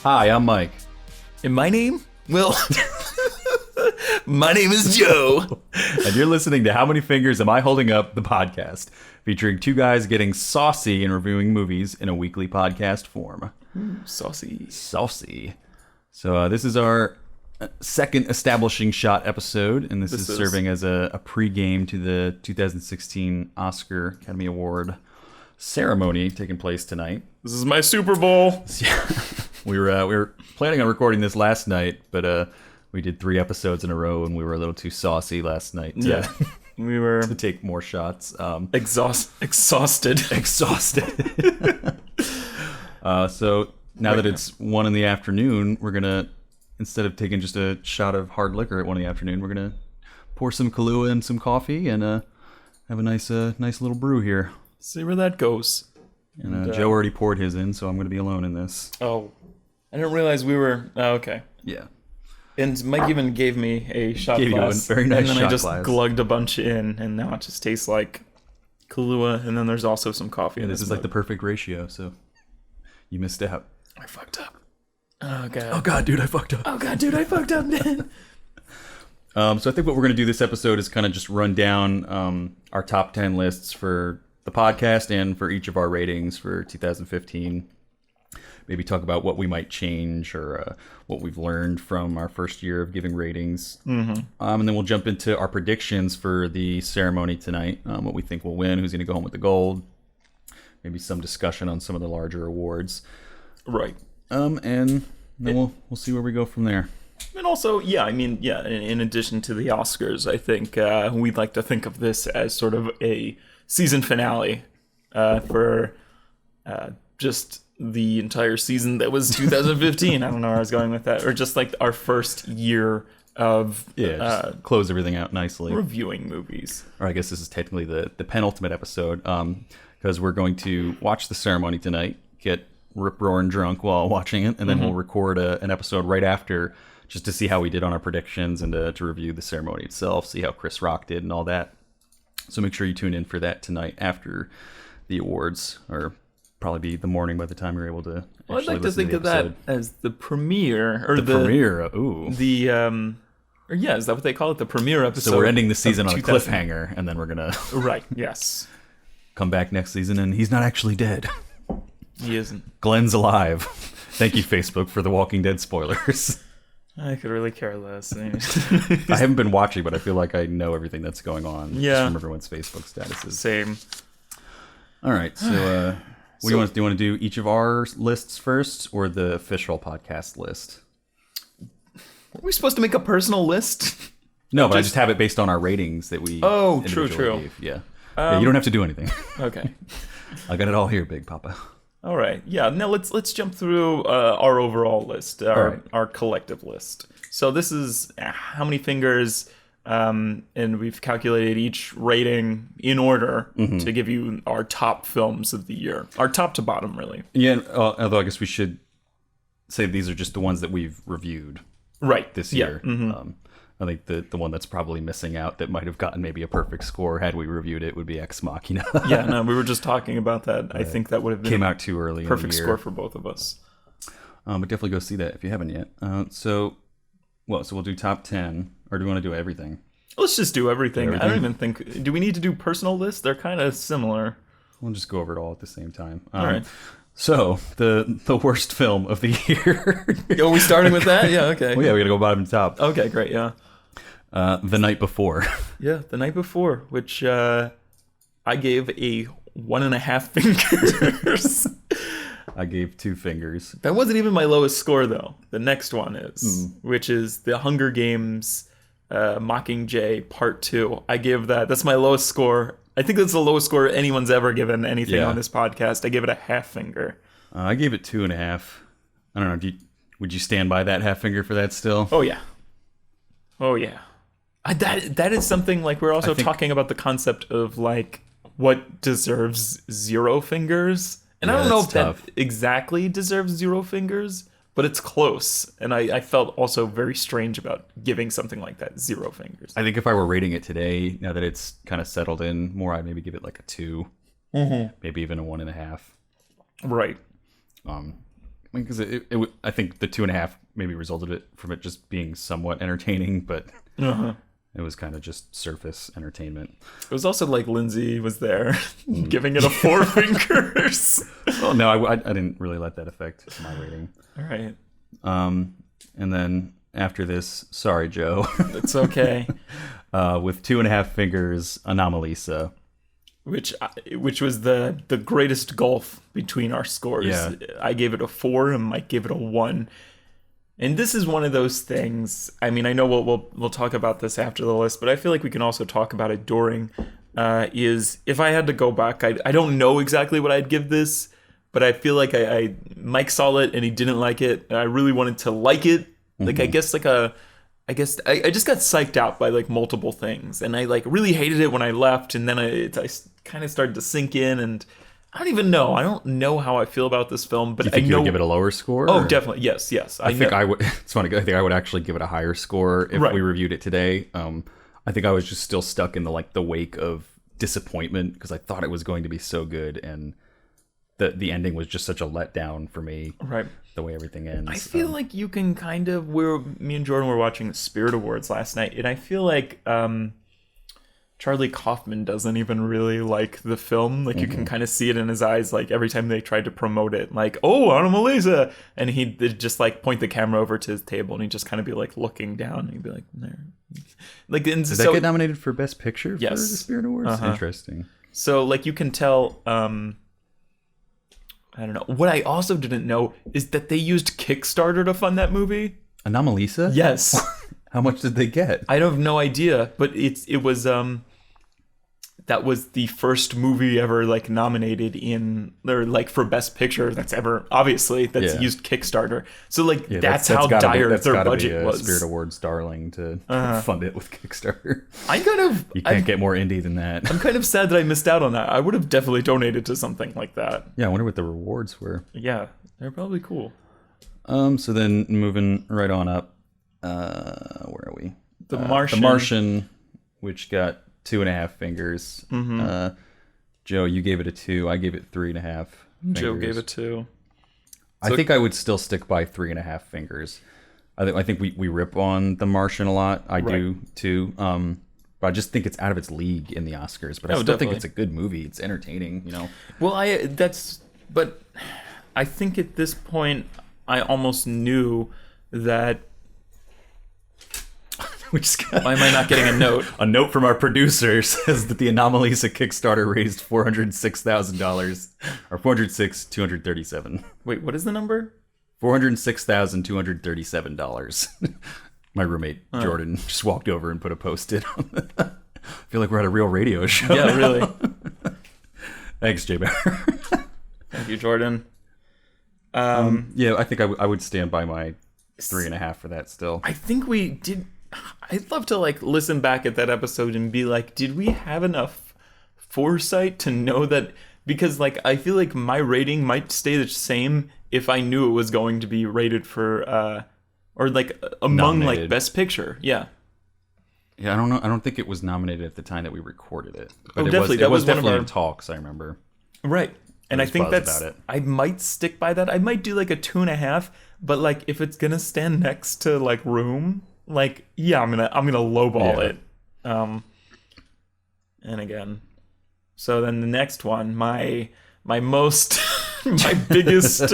Hi, I'm Mike. And my name? Well, my name is Joe. And you're listening to How Many Fingers Am I Holding Up, the podcast, featuring two guys getting saucy and reviewing movies in a weekly podcast form. Saucy. Saucy. So this is our second establishing shot episode, and this is serving as a pregame to the 2016 Oscar Academy Award ceremony taking place tonight. This is my Super Bowl. We were planning on recording this last night, but we did 3 episodes in a row, and we were a little too saucy last night We were to take more shots. Exhausted. So now that it's 1 in the afternoon, we're gonna, instead of taking just a shot of hard liquor at 1 in the afternoon, we're gonna pour some Kahlua and some coffee and have a nice little brew here. See where that goes. And Joe already poured his in, so I'm gonna be alone in this. Oh, I didn't realize we were. Oh, okay. Yeah. And Mike even gave me a shot Gave glass. you a very nice and then shot I just glass. glugged a bunch in, and now it just tastes like Kahlua, and then there's also some coffee in This is like the perfect ratio, so you missed out. I fucked up. Oh, God. Oh god, dude, I fucked up. Oh, God, dude, I fucked up, man. So I think what we're going to do this episode is kind of just run down our top 10 lists for the podcast and for each of our ratings for 2015. Maybe talk about what we might change or what we've learned from our first year of giving ratings. And then we'll jump into our predictions for the ceremony tonight, what we think will win, who's going to go home with the gold, maybe some discussion on some of the larger awards. Right. And then we'll see where we go from there. And also, in addition to the Oscars, I think we'd like to think of this as sort of a season finale for just the entire season that was 2015. I don't know where I was going with that. Or just like our first year of just close everything out nicely. Reviewing movies. Or I guess this is technically the penultimate episode, because we're going to watch the ceremony tonight, get rip-roaring drunk while watching it, and then we'll record an episode right after just to see how we did on our predictions and to review the ceremony itself, see how Chris Rock did and all that. So make sure you tune in for that tonight after the awards, or probably be the morning by the time you're able to Well, I'd actually like to listen think the of that episode. as the premiere. Or The premiere, ooh. Or yeah, is that what they call it? The premiere episode. So we're ending the season of on a 2000. cliffhanger, and then we're going to Right, yes. come back next season, and he's not actually dead. He isn't. Glenn's alive. Thank you, Facebook, for the Walking Dead spoilers. I could really care less. I haven't been watching, but I feel like I know everything that's going on just from everyone's Facebook statuses. Same. All right, so what do you want to do? You want to do each of our lists first, or the official podcast list? Were we supposed to make a personal list? No, but I just have it based on our ratings that we. Oh, individually true. gave. Yeah. Yeah, you don't have to do anything. Okay. I got it all here, Big Papa. All right. Yeah. Now let's jump through our overall list, our collective list. So this is how many fingers, and we've calculated each rating in order to give you our top films of the year, our top to bottom, really. Yeah. Although I guess we should say these are just the ones that we've reviewed. Right. This year. I think the one that's probably missing out that might have gotten maybe a perfect score had we reviewed it would be Ex Machina. Yeah, no, we were just talking about that. I think that would have been Came out too early. perfect in the year. score for both of us. But definitely go see that if you haven't yet. So we'll do top 10, or do you want to do everything? Let's just do everything. I don't even think. Do we need to do personal lists? They're kind of similar. We'll just go over it all at the same time. All right. So the worst film of the year. Are we starting with that? Yeah. Okay. Well, yeah, we gotta go bottom to top. Okay. Great. Yeah. The Night Before. Yeah, The Night Before, which I gave a 1.5 fingers. I gave 2 fingers. That wasn't even my lowest score, though. The next one is, which is The Hunger Games Mockingjay Part 2. I give that. That's my lowest score. I think that's the lowest score anyone's ever given anything on this podcast. I give it a 1/2 finger. I gave it 2.5. I don't know. Would you stand by that 1/2 finger for that still? Oh, yeah. Oh, yeah. That is something like we're also talking about the concept of like what deserves 0 fingers. And I don't know if that exactly deserves 0 fingers, but it's close. And I felt also very strange about giving something like that 0 fingers. I think if I were rating it today, now that it's kind of settled in more, I'd maybe give it like a 2, maybe even a 1.5. Right. because I think the 2.5 maybe resulted from it just being somewhat entertaining, but it was kind of just surface entertainment. It was also like Lindsay was there giving it a 4 fingers. Well, no, I didn't really let that affect my rating. All right. And then after this, sorry, Joe. It's okay. With 2.5 fingers, Anomalisa. Which was the greatest gulf between our scores. Yeah. I gave it a 4 and Mike gave it a 1. And this is one of those things. I mean, I know we'll talk about this after the list, but I feel like we can also talk about it during. Is if I had to go back, I don't know exactly what I'd give this, but I feel like Mike saw it and he didn't like it. And I really wanted to like it. Like I guess I just got psyched out by like multiple things, and I like really hated it when I left, and then I kind of started to sink in, and I don't even know. I don't know how I feel about this film, but Do you think you would give it a lower score? Oh, definitely. Yes. I think I would. It's funny. I think I would actually give it a higher score if we reviewed it today. I think I was just still stuck in the wake of disappointment because I thought it was going to be so good, and the ending was just such a letdown for me. Right. The way everything ends. I feel like you can kind of. Me and Jordan were watching the Spirit Awards last night, and I feel like Charlie Kaufman doesn't even really like the film. Like you can kind of see it in his eyes. Like every time they tried to promote it, like, "Oh, Anomalisa," and he'd just like point the camera over to his table, and he'd just kind of be like looking down, and he'd be like, "There." Like, and did that get nominated for Best Picture? Yes. For the Spirit Awards. Interesting. So like you can tell. I don't know. What I also didn't know is that they used Kickstarter to fund that movie. Anomalisa? Yes. How much did they get? I have no idea, but it was that was the first movie ever like nominated for Best Picture that's used Kickstarter. So like that's how dire their budget was. Spirit Awards darling to fund it with Kickstarter. You can't get more indie than that. I'm kind of sad that I missed out on that. I would have definitely donated to something like that. Yeah, I wonder what the rewards were. Yeah, they're probably cool. So then moving right on up, where are we? The Martian. The Martian, which got 2.5 fingers. Joe, you gave it a 2. I gave it 3.5 fingers. Joe gave it 2. I think I would still stick by 3.5 fingers. I think we rip on The Martian a lot. I do too. But I just think it's out of its league in the Oscars. But I still think it's a good movie. It's entertaining, you know. Well, but I think at this point I almost knew that. Why am I not getting a note? A note from our producer says that the Anomalisa Kickstarter raised $406,000, or $406,237. Wait, what is the number? $406,237. My roommate Jordan just walked over and put a post-it on it. I feel like we're at a real radio show. Yeah, really. Thanks, J-Bear. Thank you, Jordan. Yeah, I think I would stand by my 3.5 for that still. I think we did. I'd love to like listen back at that episode and be like, did we have enough foresight to know that? Because like I feel like my rating might stay the same if I knew it was going to be rated for or like among nominated. Like Best Picture. Yeah. Yeah, I don't know. I don't think it was nominated at the time that we recorded it. But definitely. It was definitely in talks, I remember. Right. And I think I might stick by that. I might do like a 2.5, but like if it's gonna stand next to like Room, like yeah, I'm gonna lowball it. And again, so then the next one, my most my biggest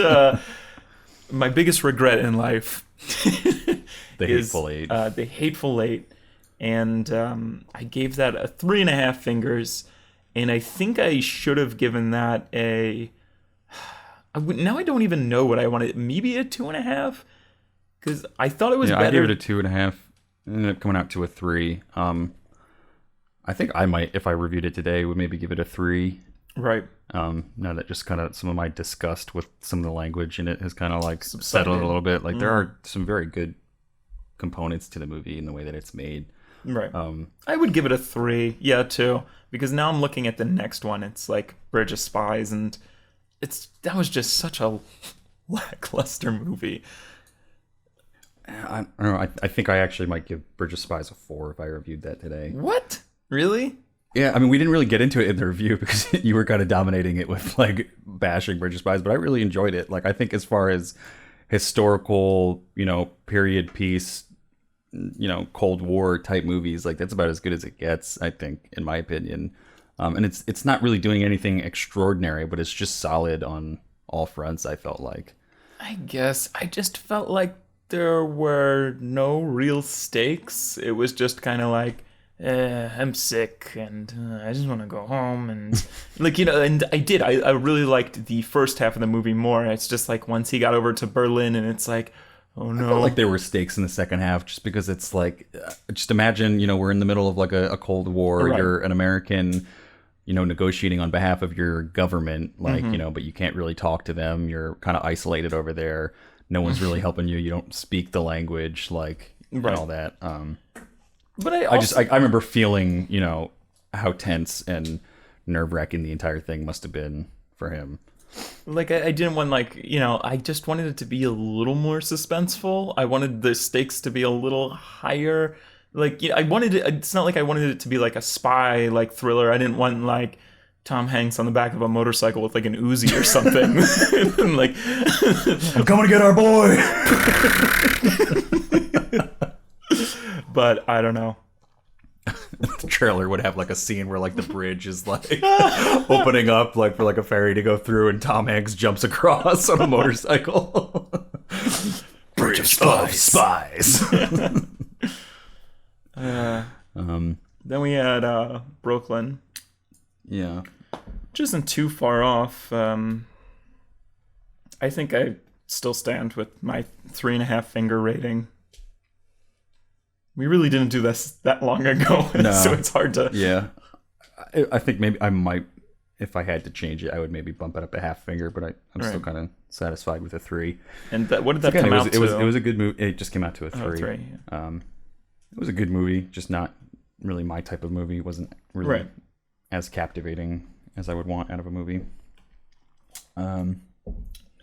regret in life The Hateful Eight. The Hateful Eight, and I gave that a 3.5 fingers. And I think I should have given that now I don't even know what I wanted. Maybe a 2.5, because I thought it was better. I gave it a 2.5. It ended up coming out to a 3. I think I might, if I reviewed it today, would maybe give it a 3. Right. Now that just kind of some of my disgust with some of the language in it has kind of like settled a little bit. Like there are some very good components to the movie in the way that it's made. Right. I would give it a 3. Yeah, 2. Because now I'm looking at the next one. It's like Bridge of Spies, and that was just such a lackluster movie. I don't know. I think I actually might give Bridge of Spies a 4 if I reviewed that today. What? Really? Yeah, I mean, we didn't really get into it in the review because you were kind of dominating it with like bashing Bridge of Spies, but I really enjoyed it. Like, I think as far as historical, period piece, Cold War type movies, like that's about as good as it gets, I think, in my opinion. And it's not really doing anything extraordinary, but it's just solid on all fronts, I felt like. I guess I just felt like there were no real stakes. It was just kind of like, I'm sick and I just want to go home, and and I really liked the first half of the movie more. It's just like once he got over to Berlin and it's like, oh no. I felt like there were stakes in the second half just because it's like, just imagine, we're in the middle of like a Cold War. Right. You're an American, negotiating on behalf of your government, like, but you can't really talk to them. You're kind of isolated over there. No one's really helping you. You don't speak the language, like, and all that. But I remember feeling, how tense and nerve-wracking the entire thing must have been for him. Like, I didn't want, I just wanted it to be a little more suspenseful. I wanted the stakes to be a little higher. Like, I wanted it, it's not like I wanted it to be like a spy, like, thriller. I didn't want, like, Tom Hanks on the back of a motorcycle with, like, an Uzi or something. And, like, I'm coming to get our boy! But I don't know. The trailer would have like a scene where like the bridge is like opening up like for like a ferry to go through, and Tom Hanks jumps across on a motorcycle. Bridge of Spies. Then we had Brooklyn. Yeah. Which isn't too far off. I think I still stand with my 3.5 finger rating. We really didn't do this that long ago, so it's hard to... Yeah. I think maybe I might, if I had to change it, I would maybe bump it up a half finger, but I'm still kind of satisfied with a 3. And what did that come out to? It was a good movie. It just came out to a 3. Oh, 3, yeah. It was a good movie, just not really my type of movie. It wasn't really as captivating as I would want out of a movie. And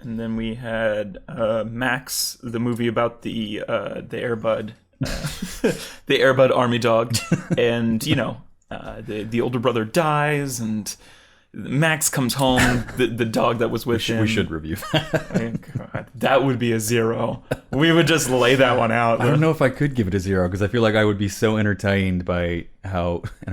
then we had Max, the movie about the Air Bud. The Air Bud army dog, and the older brother dies, and Max comes home. The dog that was with him. We should review that. God, that would be a 0. We would just lay that one out. I don't know if I could give it a 0 because I feel like I would be so entertained by how by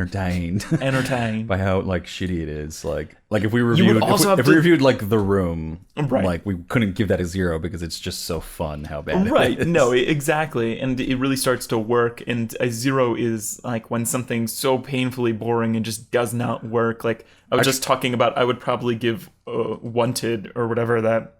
how like shitty it is. Like if we reviewed if we reviewed like The Room, like we couldn't give that a 0 because it's just so fun how bad it is. No, exactly, and it really starts to work. And a 0 is like when something's so painfully boring and just does not work. Like I was just talking about, I would probably give Wanted or whatever that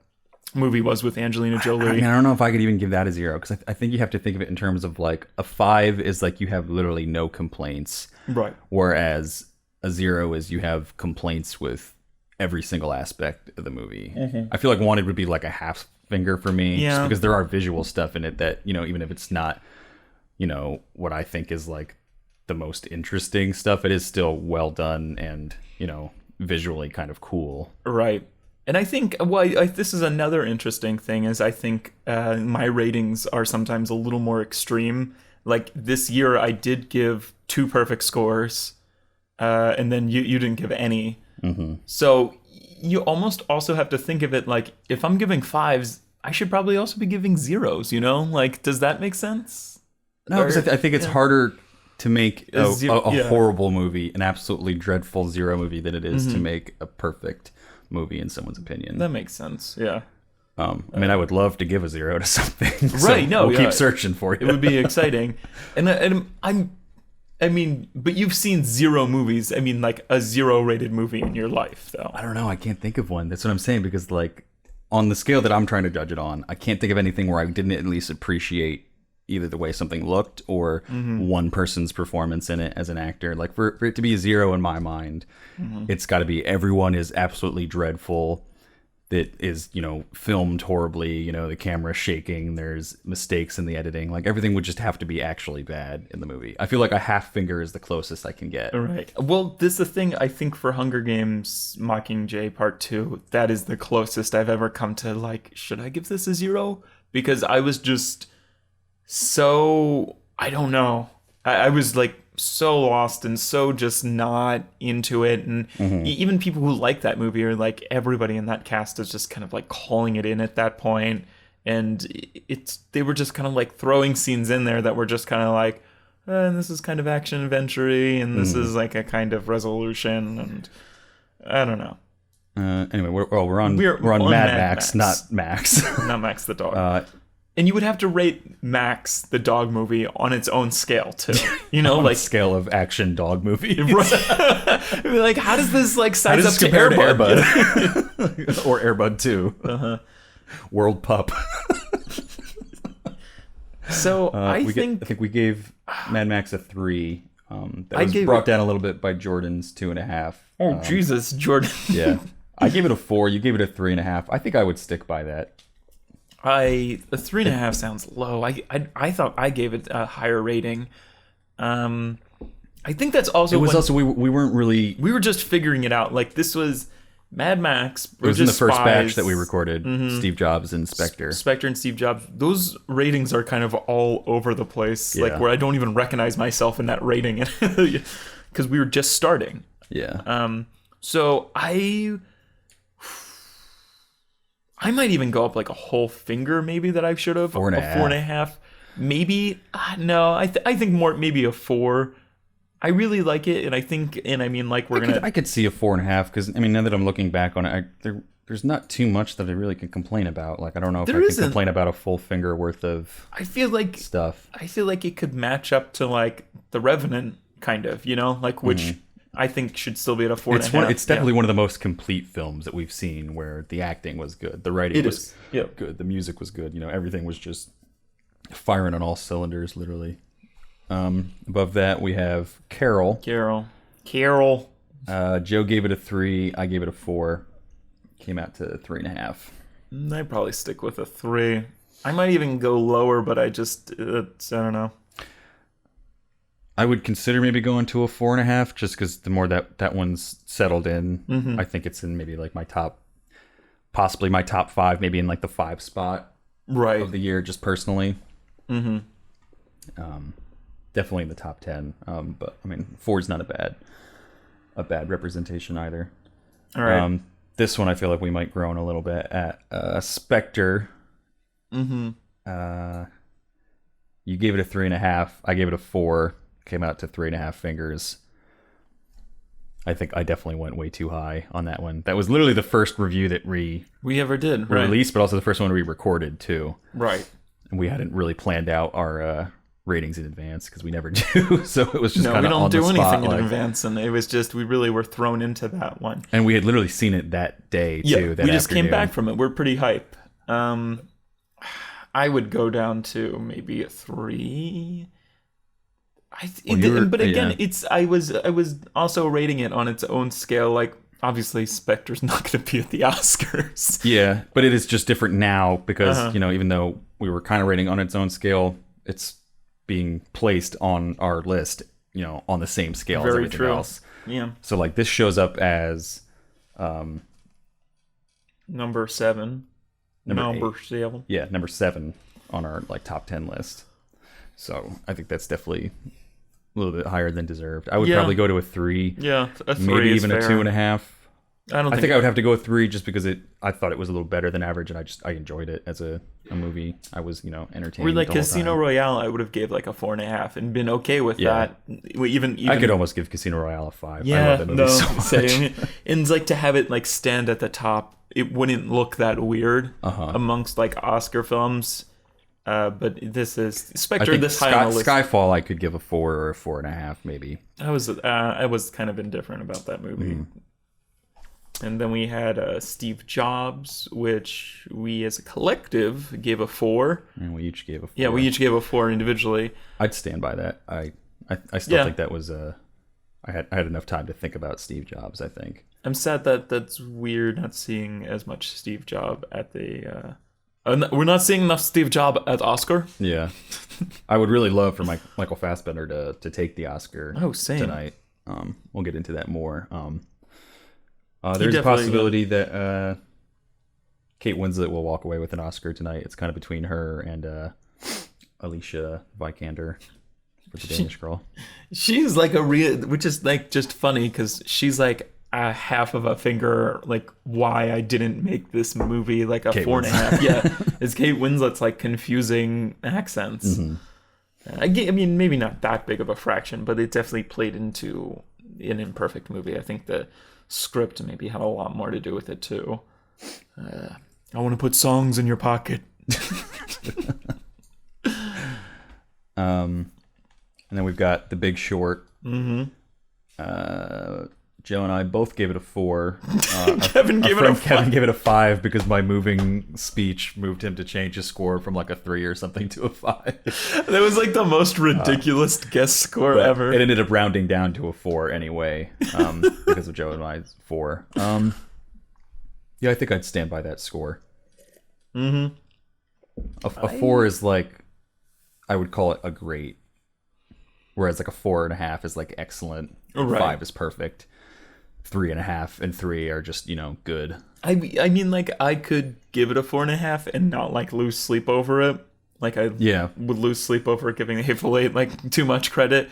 movie was with Angelina Jolie. I don't know if I could even give that a 0 because I think you have to think of it in terms of like a 5 is like you have literally no complaints, right? Whereas a 0 is you have complaints with every single aspect of the movie. I feel like Wanted would be like a half finger for me, just because there are visual stuff in it that even if it's not what I think is like the most interesting stuff, it is still well done and visually kind of cool, right? And I think this is another interesting thing is I think my ratings are sometimes a little more extreme. Like this year, I did give 2 perfect scores, and then you didn't give any. Mm-hmm. So you almost also have to think of it like if I'm giving 5s, I should probably also be giving 0s. Like, does that make sense? No, because I think it's harder to make a horrible movie, an absolutely dreadful 0 movie, than it is to make a perfect movie in someone's opinion. That makes sense. Yeah. I mean, I would love to give a 0 to something. Right. So we'll keep searching for you. It would be exciting. And I mean, but you've seen 0 movies. I mean, like a 0 rated movie in your life, though. I don't know. I can't think of one. That's what I'm saying, because like on the scale that I'm trying to judge it on, I can't think of anything where I didn't at least appreciate either the way something looked or one person's performance in it as an actor. Like for it to be a 0 in my mind, it's got to be everyone is absolutely dreadful. That is, filmed horribly, the camera shaking, there's mistakes in the editing. Like everything would just have to be actually bad in the movie. I feel like a half finger is the closest I can get. Right. Well, this is the thing, I think for Hunger Games Mockingjay Part 2, that is the closest I've ever come to like, should I give this a 0? Because I was just so, I don't know. I was like so lost and so just not into it, and even people who like that movie are like, everybody in that cast is just kind of like calling it in at that point, and they were just kind of like throwing scenes in there that were just kind of like, this is kind of action adventure-y, and this is like a kind of resolution, and I don't know. Anyway, we're on Mad Max, not Max. Not Max the dog. And you would have to rate Max the dog movie on its own scale too. You know, like scale of action dog movie. Right. Like, how does this like size up to Airbud? Or Airbud 2. World Pup. So I think we gave Mad Max a 3. That was brought down a little bit by Jordan's 2.5. Oh Jesus, Jordan. Yeah, I gave it a 4. You gave it a 3.5. I think I would stick by that. A 3.5 sounds low. I thought I gave it a higher rating. I think that's also. It was also we weren't really. We were just figuring it out. Like, this was Mad Max. It was in the first batch that we recorded. Steve Jobs and Spectre. Spectre and Steve Jobs. Those ratings are kind of all over the place. Yeah. Like, where I don't even recognize myself in that rating, because we were just starting. Yeah. So I might even go up like a whole finger, maybe, that I should have. 4.5. A 4.5. Maybe. No, I think more, maybe a 4. I really like it, and I mean, like, I could see a 4.5, because, I mean, now that I'm looking back on it, there's not too much that I really can complain about. Like, I don't know if I can complain about a full finger worth of I feel like stuff. I feel like it could match up to, like, The Revenant, kind of, you know? Like, which I think should still be at a 4.5. It's definitely one of the most complete films that we've seen, where the acting was good, the writing was good, the music was good, you know, everything was just firing on all cylinders, literally. Above that we have Carol. Joe gave it a 3. I gave it a 4. Came out to 3.5. I'd probably stick with a 3. I might even go lower, but I don't know. I would consider maybe going to a 4.5, just because the more that one's settled in, I think it's in maybe like possibly my top 5, maybe in like the 5 spot of the year, just personally. Definitely in the top 10. But I mean, 4 is not a bad representation either. All right. This one I feel like we might groan a little bit at. Spectre. You gave it a 3.5. I gave it a 4. Came out to 3.5 fingers. I think I definitely went way too high on that one. That was literally the first review that we ever did, released, but also the first one we recorded too. Right. And we hadn't really planned out our ratings in advance, because we never do. So it was just kind of on the spot. We don't do anything in advance, and it was just, we really were thrown into that one. And we had literally seen it that day too. Yeah, we just came back from it. We're pretty hype. I would go down to maybe a 3. But again, I was also rating it on its own scale. Like, obviously, Spectre's not going to be at the Oscars. Yeah, but it is just different now, because you know, even though we were kind of rating on its own scale, it's being placed on our list, you know, on the same scale as everything else. Yeah. So like, this shows up as number 7. Number 7. Yeah, number 7 on our like top 10 list. So I think that's definitely a little bit higher than deserved. I would probably go to a 3. Yeah, a 3 maybe is even fair. a 2.5. I think I would have to go with 3, just because I thought it was a little better than average, and I enjoyed it as a movie. I was, you know, entertained. Or like Casino Royale, I would have gave like a 4.5 and been okay with that. Even I could almost give Casino Royale a 5. Yeah, I love that movie so much. Same. And like, to have it like stand at the top, it wouldn't look that weird amongst like Oscar films. But this is Spectre. This high on the list. Skyfall, I could give a 4 or a 4.5, maybe. I was kind of indifferent about that movie. And then we had Steve Jobs, which we as a collective gave a 4. And we each gave a 4. Yeah, we each gave a 4 individually. I'd stand by that. I still think that was I had enough time to think about Steve Jobs, I think. I'm sad that's weird not seeing as much Steve Jobs at the we're not seeing enough Steve Jobs at Oscar. Yeah. I would really love for Michael Fassbender to take the Oscar tonight. We'll get into that more. There's a possibility that Kate Winslet will walk away with an Oscar tonight. It's kind of between her and Alicia Vikander. for the Danish girl. She's like a real, which is like just funny because she's like a half of a finger, like why I didn't make this movie like a Kate 4.5. Yeah, it's Kate Winslet's like confusing accents. I mean, maybe not that big of a fraction, but it definitely played into an imperfect movie. I think the script maybe had a lot more to do with it too. I want to put songs in your pocket. And then we've got The Big Short. Joe and I both gave it a 4. Kevin gave it a 5. Kevin gave it a 5 because my moving speech moved him to change his score from like a 3 or something to a 5. That was like the most ridiculous guest score ever. It ended up rounding down to a 4 anyway, because of Joe and I's 4. Yeah, I think I'd stand by that score. A 4 is like, I would call it a great, whereas like a 4.5 is like excellent. Right. 5 is perfect. 3.5 and 3 are just, good. I mean, like, I could give it a 4.5 and not like lose sleep over it. Like, I would lose sleep over giving The Hateful Eight like too much credit.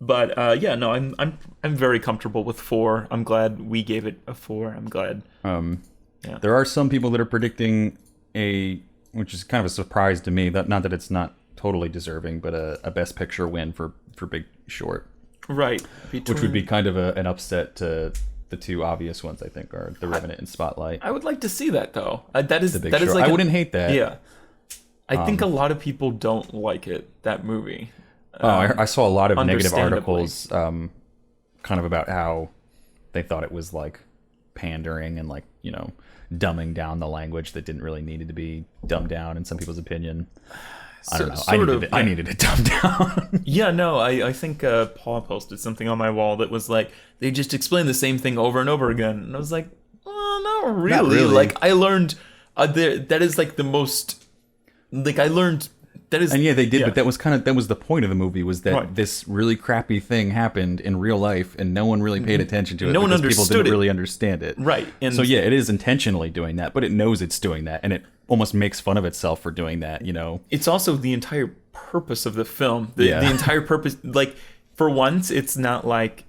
But no, I'm very comfortable with 4. I'm glad we gave it a 4. I'm glad. There are some people that are predicting which is kind of a surprise to me. Not that it's not totally deserving, but a Best Picture win for Big Short. Right. Which would be kind of an upset to the two obvious ones, I think, are The Revenant and Spotlight. I would like to see that, though. That is like I wouldn't hate that. Yeah. I think a lot of people don't like it, that movie. I saw a lot of negative articles kind of about how they thought it was like pandering and like, dumbing down the language that didn't really needed to be dumbed down in some people's opinion. I don't know. I needed it dumbed down. Yeah, no, I think Paul posted something on my wall that was like, they just explain the same thing over and over again. And I was like, well, not really. Not really. Like, I learned that is like the most, like, I learned that is. And yeah, they did, but that was the point of the movie, was that this really crappy thing happened in real life and no one really paid attention to it. No one understood people didn't really understand it. Right. And so yeah, it is intentionally doing that, but it knows it's doing that, and it almost makes fun of itself for doing that, It's also the entire purpose of the film. The entire purpose, like, for once, it's not like,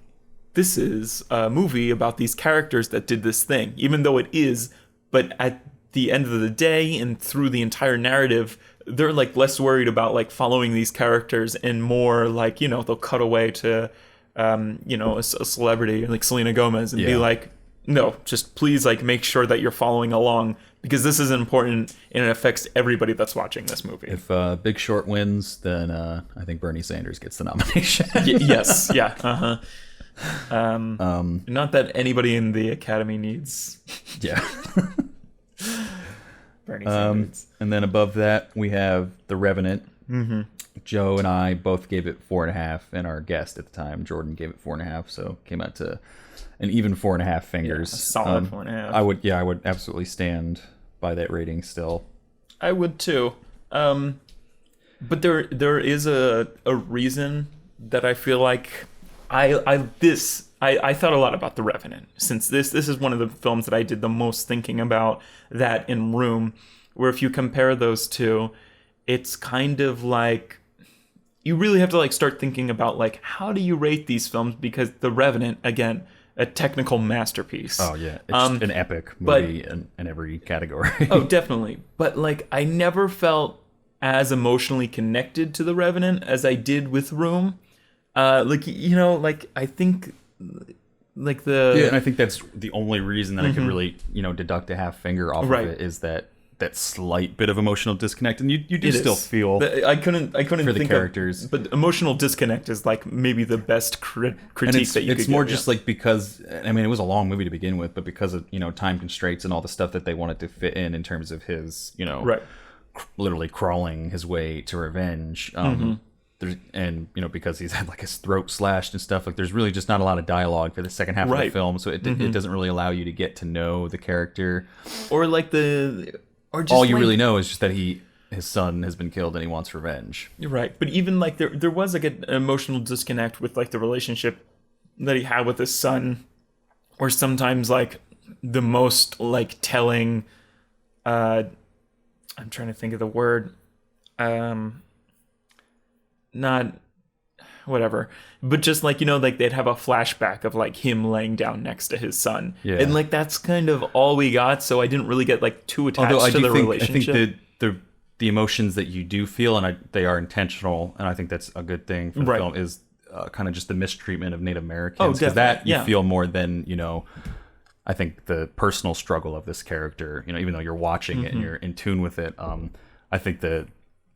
this is a movie about these characters that did this thing, even though it is, but at the end of the day and through the entire narrative, they're like less worried about like following these characters and more like, they'll cut away to, a celebrity like Selena Gomez and be like, no, just please like make sure that you're following along, because this is important and it affects everybody that's watching this movie. If Big Short wins, then I think Bernie Sanders gets the nomination. Yes, yeah, not that anybody in the Academy needs. Yeah. Bernie Sanders. And then above that, we have The Revenant. Joe and I both gave it 4.5, and our guest at the time, Jordan, gave it 4.5, so came out to an even 4.5 fingers. Yeah, a solid 4.5. I would absolutely stand by that rating still. I would too. But there is a reason that I feel like I thought a lot about The Revenant, since this is one of the films that I did the most thinking about, that in Room, where if you compare those two, it's kind of like you really have to like start thinking about like, how do you rate these films, because The Revenant, again, a technical masterpiece. Oh yeah, it's an epic movie in every category. Oh, definitely. But like, I never felt as emotionally connected to The Revenant as I did with Room. I think like and I think that's the only reason that I could really deduct a half finger off of it, is that slight bit of emotional disconnect, and you do still feel. I couldn't for think the characters, but emotional disconnect is like maybe the best critique that you could. It's more just like, because I mean, it was a long movie to begin with, but because of time constraints and all the stuff that they wanted to fit in terms of his literally crawling his way to revenge. Because he's had like his throat slashed and stuff, like there's really just not a lot of dialogue for the second half of the film, so it doesn't really allow you to get to know the character, or like all you really know is just that his son has been killed and he wants revenge. Right, but even like there was like an emotional disconnect with like the relationship that he had with his son, or sometimes like the most like telling. I'm trying to think of the word. Not whatever. But just like, you know, like they'd have a flashback of like him laying down next to his son. Yeah. And like that's kind of all we got. So I didn't really get like too attached to the relationship. I think the emotions that you do feel, and they are intentional, and I think that's a good thing for the film, is kind of just the mistreatment of Native Americans. Because that you feel more than, you know, I think the personal struggle of this character, you know, even though you're watching it and you're in tune with it, I think the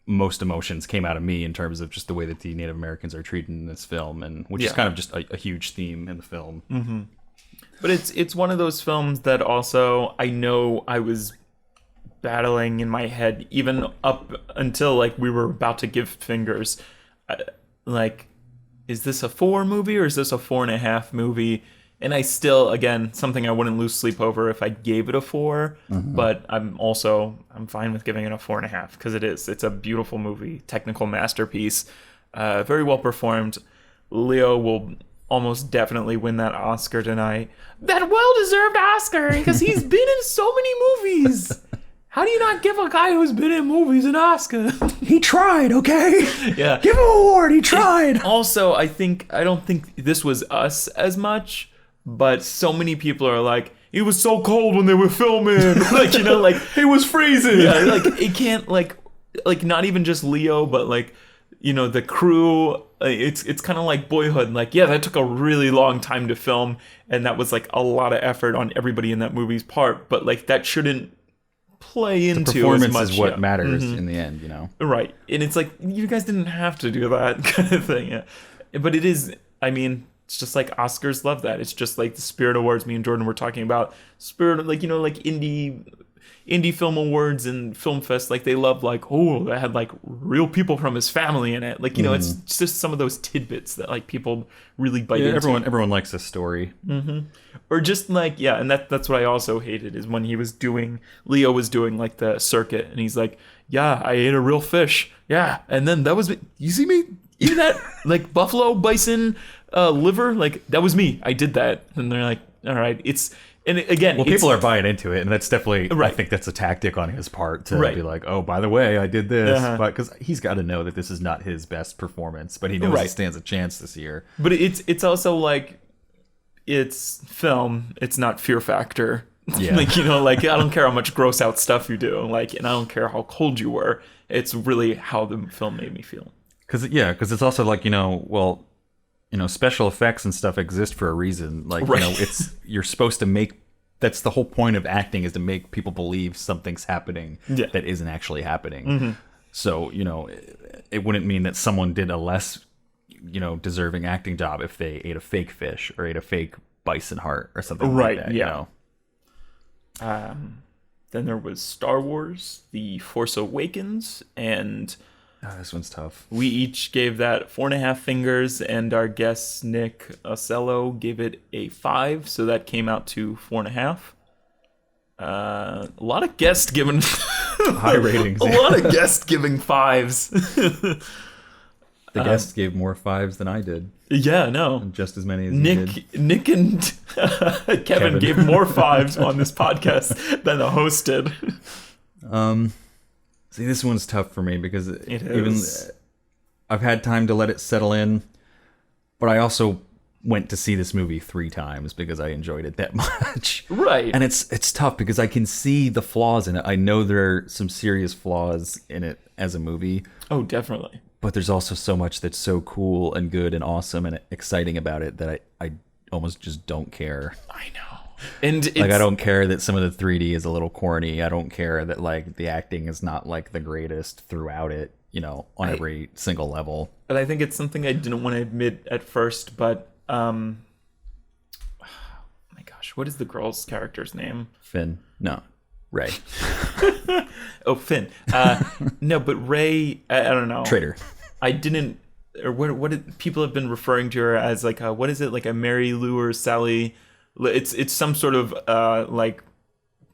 most emotions came out of me in terms of just the way that the Native Americans are treated in this film, and which is kind of just a huge theme in the film. Mm-hmm. But it's one of those films that also I know I was battling in my head even up until like we were about to give fingers. Like, is this a 4 movie or is this a 4.5 movie? And I still, again, something I wouldn't lose sleep over if I gave it a 4. Mm-hmm. But I'm fine with giving it a 4.5 because it's a beautiful movie, technical masterpiece, very well performed. Leo will almost definitely win that Oscar tonight. That well-deserved Oscar because he's been in so many movies. How do you not give a guy who's been in movies an Oscar? He tried, okay? Yeah. Give him an award, he tried. And also, I don't think this was us as much, but so many people are like, it was so cold when they were filming. Like, you know, like, it was freezing. Yeah, like, it can't, like not even just Leo, but, like, you know, the crew. It's kind of like Boyhood. Like, yeah, that took a really long time to film, and that was, like, a lot of effort on everybody in that movie's part, but, like, that shouldn't play into the performance as much, is what matters in the end, you know. Right. And it's like, you guys didn't have to do that kind of thing. Yeah. But it is, I mean, it's just like Oscars love that. It's just like the Spirit Awards me and Jordan were talking about. Spirit, like, you know, like indie film awards and film fest, like they love like, oh, that had like real people from his family in it. Like, you know, it's just some of those tidbits that like people really bite into. Everyone likes this story. Mm-hmm. Or just like, yeah, and that's what I also hated is when Leo was doing like the circuit and he's like, yeah, I ate a real fish. Yeah. And then that was, you see me eat that like buffalo, bison, liver? Like that was me. I did that. And they're like, all right, and again, well, people are buying into it, and that's definitely, I think that's a tactic on his part to be like, oh, by the way, I did this, but because he's got to know that this is not his best performance, but he knows he stands a chance this year. But it's also like, it's film, it's not Fear Factor. Yeah. Like, you know, like I don't care how much gross out stuff you do, like, and I don't care how cold you were. It's really how the film made me feel. Because it's also like, you know, well, you know, special effects and stuff exist for a reason. Like, you know, you're supposed to make, that's the whole point of acting, is to make people believe something's happening that isn't actually happening. Mm-hmm. So, you know, it wouldn't mean that someone did a less, you know, deserving acting job if they ate a fake fish or ate a fake bison heart or something like that. Yeah. You know? Then there was Star Wars, The Force Awakens, and this one's tough. We each gave that 4.5 fingers, and our guest Nick Ocello gave it a 5, so that came out to 4.5. A lot of guests giving high ratings. A lot of guests giving 5s. The guests gave more 5s than I did. Yeah, no. And just as many as you did. Nick and Kevin gave more 5s on this podcast than the host did. See, this one's tough for me because I've had time to let it settle in, but I also went to see this movie 3 times because I enjoyed it that much. Right. And it's tough because I can see the flaws in it. I know there are some serious flaws in it as a movie. Oh, definitely. But there's also so much that's so cool and good and awesome and exciting about it that I almost just don't care. I know. And like, I don't care that some of the 3D is a little corny. I don't care that like the acting is not like the greatest throughout it, you know, on every single level. But I think it's something I didn't want to admit at first, but oh my gosh, what is the girl's character's name? Finn. No. Ray. Oh, Finn. No, but Ray, I don't know. Traitor. I didn't, or what did people have been referring to her as, like, what is it, like a Mary Lou or Sally? It's some sort of like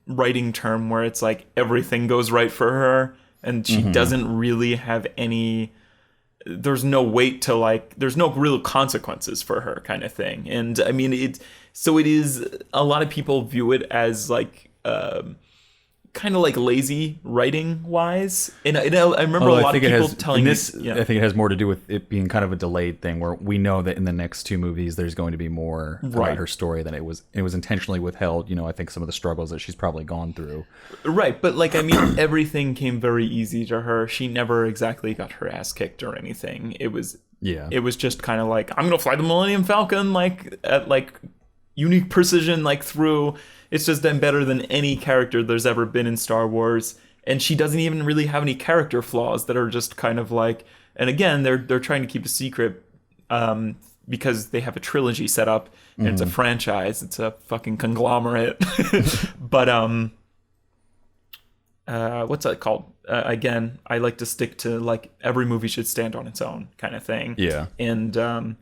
writing term where it's like everything goes right for her, and she doesn't really have any. There's no weight to, like, there's no real consequences for her, kind of thing. And I mean, it is, a lot of people view it as like kind of like lazy writing wise. And I remember a lot of people telling me. I think it has more to do with it being kind of a delayed thing where we know that in the next two movies there's going to be more about her story than it was intentionally withheld. I think some of the struggles that she's probably gone through. Right, but like, I mean, everything came very easy to her. She never exactly got her ass kicked or anything. It was just kind of like, I'm gonna fly the Millennium Falcon like at like unique precision like through. It's just done better than any character there's ever been in Star Wars, and she doesn't even really have any character flaws that are just kind of like. And again, they're trying to keep a secret because they have a trilogy set up and it's a franchise. It's a fucking conglomerate. But what's that called? Again, I like to stick to like every movie should stand on its own kind of thing. Yeah. And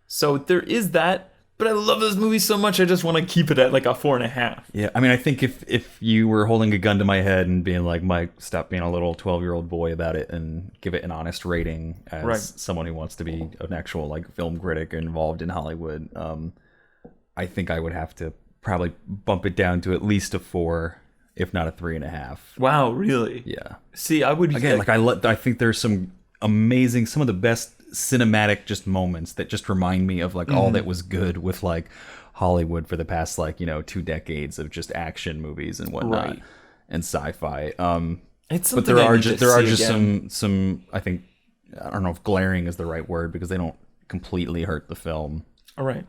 so there is that. But I love this movie so much, I just want to keep it at like a 4.5. Yeah, I mean, I think if you were holding a gun to my head and being like, Mike, stop being a little 12-year-old boy about it and give it an honest rating as someone who wants to be an actual like film critic involved in Hollywood, I think I would have to probably bump it down to at least a 4, if not a 3.5. Wow, really? Yeah. See, I would again like I think there's some amazing, some of the best cinematic just moments that just remind me of like all that was good with like Hollywood for the past like 2 decades of just action movies and whatnot and sci-fi. But there are just some I think, I don't know if glaring is the right word because they don't completely hurt the film. All right.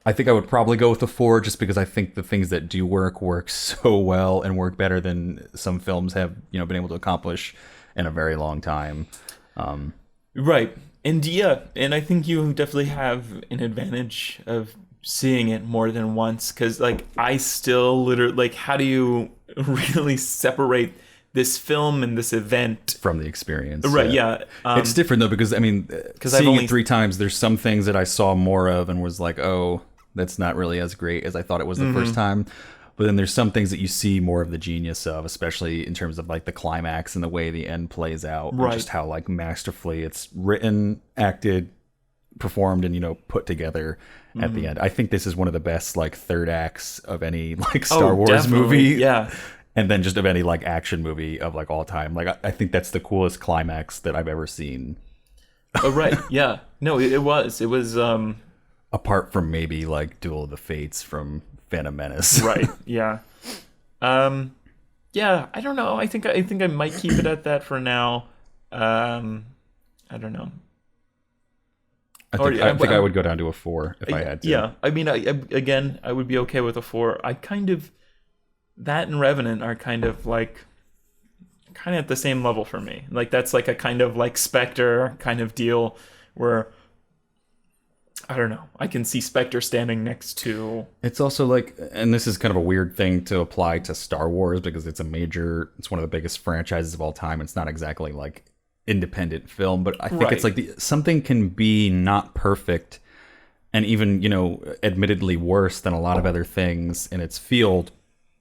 I think I would probably go with a 4 just because I think the things that do work so well and work better than some films have been able to accomplish in a very long time. Right. And and I think you definitely have an advantage of seeing it more than once, because like I still literally like, how do you really separate this film and this event from the experience? Right. Yeah. It's different though, because I mean, seeing it 3 times, there's some things that I saw more of and was like, oh, that's not really as great as I thought it was the first time. But then there's some things that you see more of the genius of, especially in terms of like the climax and the way the end plays out, and just how like masterfully it's written, acted, performed, and put together at the end. I think this is one of the best like third acts of any like Star Wars movie, and then just of any like action movie of like all time. Like I think that's the coolest climax that I've ever seen. Oh right, yeah. No, it was. Apart from maybe like Duel of the Fates from Phantom Menace. Right. Yeah. Yeah. I don't know. I think I might keep it at that for now. I don't know. I think I would go down to a 4 if I had to. Yeah. I mean, I would be okay with a 4. I kind of, that and Revenant are kind of at the same level for me. Like that's like a kind of like Spectre kind of deal where, I don't know, I can see Spectre standing next to... It's also like, and this is kind of a weird thing to apply to Star Wars because it's one of the biggest franchises of all time. It's not exactly like independent film, but I think it's like something can be not perfect and even, admittedly worse than a lot of other things in its field,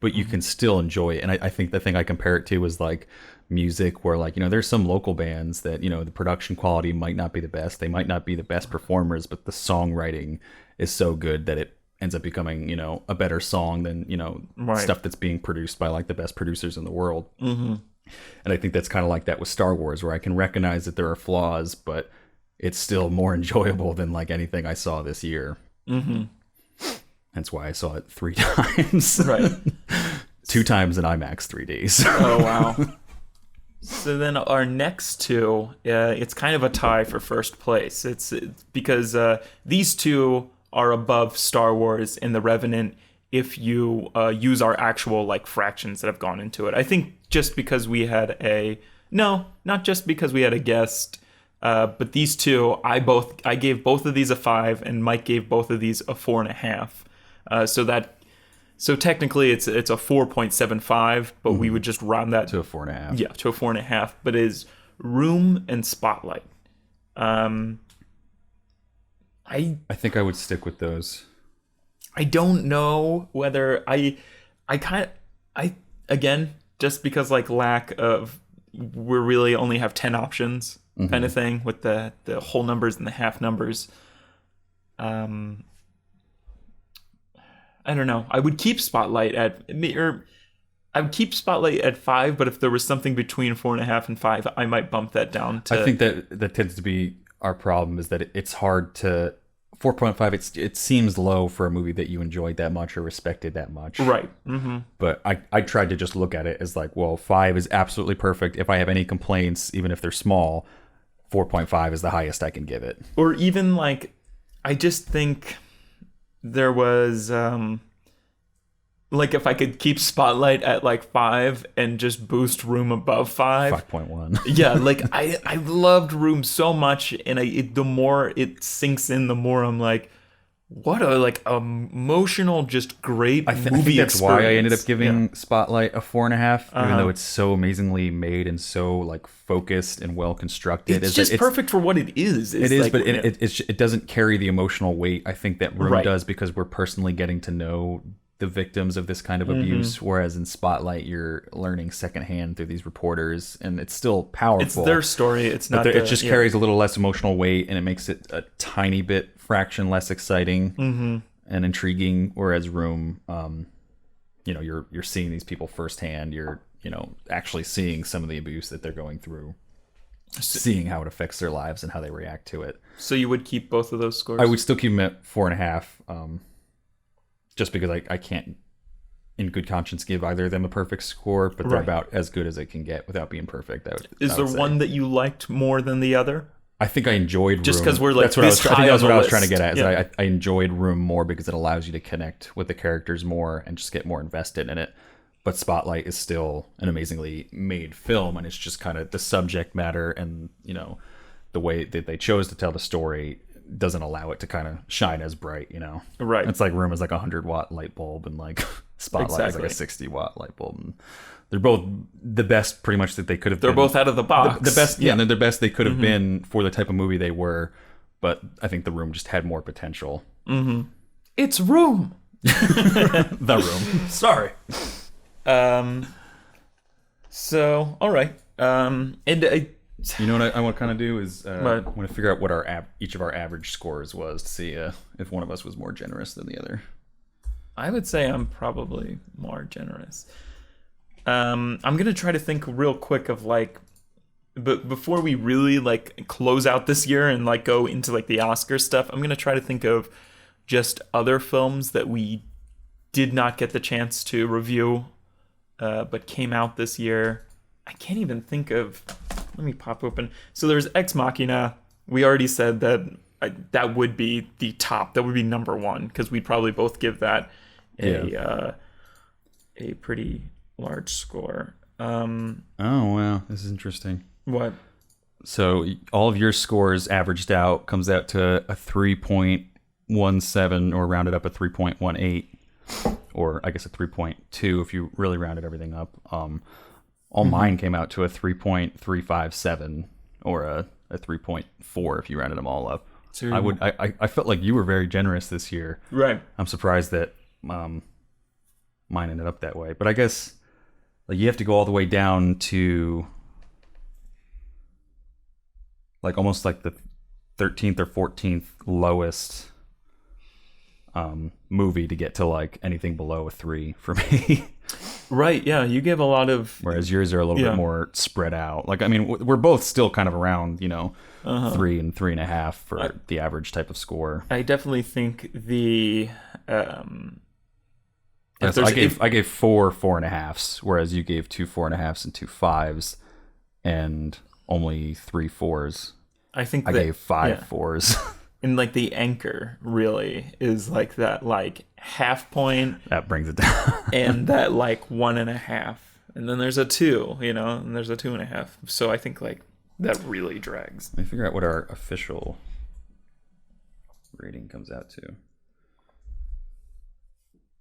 but you can still enjoy it. And I think the thing I compare it to is like music, where like there's some local bands that the production quality might not be the best, they might not be the best performers, but the songwriting is so good that it ends up becoming a better song than stuff that's being produced by like the best producers in the world. And I think that's kind of like that with Star Wars, where I can recognize that there are flaws, but it's still more enjoyable than like anything I saw this year. That's why I saw it 3 times. Right. 2 times in IMAX 3Ds. Oh wow. So then our next 2, it's kind of a tie for first place. It's because these 2 are above Star Wars and The Revenant if you use our actual like fractions that have gone into it. I think just because we had not just because we had a guest, but these 2, I gave both of these a 5 and Mike gave both of these a 4.5. So technically it's a 4.75, but we would just round that to a 4.5. Yeah, to a 4.5. But it is Room and Spotlight. I think I would stick with those. I don't know whether again, just because like lack of, we really only have 10 options kind of thing with the whole numbers and the half numbers. I don't know. I would keep Spotlight at, or I would keep Spotlight at 5, but if there was something between 4.5 and 5, I might bump that down to... I think that tends to be our problem, is that it's hard to... 4.5, it seems low for a movie that you enjoyed that much or respected that much. Right. Mm-hmm. But I tried to just look at it as like, well, 5 is absolutely perfect. If I have any complaints, even if they're small, 4.5 is the highest I can give it. Or even like, I just think there was... like if I could keep Spotlight at like 5 and just boost Room above 5. 5.1. Yeah, like I loved Room so much, and the more it sinks in, the more I'm like, what a like emotional, just great movie I think that's why I ended up giving Yeah. Spotlight a 4.5, even though it's so amazingly made and so like focused and well constructed. It's just perfect for what it is. It is, like, but it doesn't carry the emotional weight I think that Room does, because we're personally getting to know the victims of this kind of abuse, whereas in Spotlight you're learning secondhand through these reporters, and it's still powerful. It's their story. It's not. It just carries a little less emotional weight, and it makes it a tiny bit fraction less exciting and intriguing. Whereas Room, you're seeing these people firsthand. You're actually seeing some of the abuse that they're going through, seeing how it affects their lives and how they react to it. So you would keep both of those scores? I would still keep them at 4.5. Just because I can't, in good conscience, give either of them a perfect score, but they're about as good as it can get without being perfect. Is there one that you liked more than the other? I think I enjoyed Room. Just because we're like, that's what I was trying to get at. Is Yeah. I enjoyed Room more because it allows you to connect with the characters more and just get more invested in it. But Spotlight is still an amazingly made film, and it's just kind of the subject matter and the way that they chose to tell the story doesn't allow it to kind of shine as bright, Right. It's like Room is like 100-watt light bulb, and like Spotlight is like a 60-watt light bulb. And they're both the best, pretty much, that they could have. They're both out of the box. The best, yeah. They're the best they could have been for the type of movie they were. But I think The Room just had more potential. It's Room. The Room. Sorry. So all right. And you know what I want to kind of do is I What? want to figure out what each of our average scores was to see if one of us was more generous than the other. I would say I'm probably more generous. I'm gonna try to think real quick of like, but before we really like close out this year and like go into like the Oscar stuff, I'm gonna try to think of just other films that we did not get the chance to review, but came out this year. I can't even think of. Let me pop open. So there's Ex Machina. We already said that that would be the top. That would be number one, because we'd probably both give that a pretty large score. Oh wow, this is interesting. What? So all of your scores averaged out comes out to a 3.17, or rounded up a 3.18, or I guess a 3.2 if you really rounded everything up. All mine came out to a 3.357, or a 3.4 if you rounded them all up. So I felt like you were very generous this year. Right. I'm surprised that mine ended up that way. But I guess like you have to go all the way down to like almost like the 13th or 14th lowest movie to get to like anything below a 3 for me. Right, yeah, you gave a lot of... Whereas yours are a little bit more spread out. Like, I mean, we're both still kind of around, 3 and 3.5 for the average type of score. I definitely think the... I gave 4 4.5s, whereas you gave 2 4.5s and 2 5s, and only 3 4s. I think I gave 5 4s. And like the anchor really is like that like half point that brings it down. And that like 1.5, and then there's a 2, and there's a 2.5. So I think like that really drags. Let me figure out what our official rating comes out to.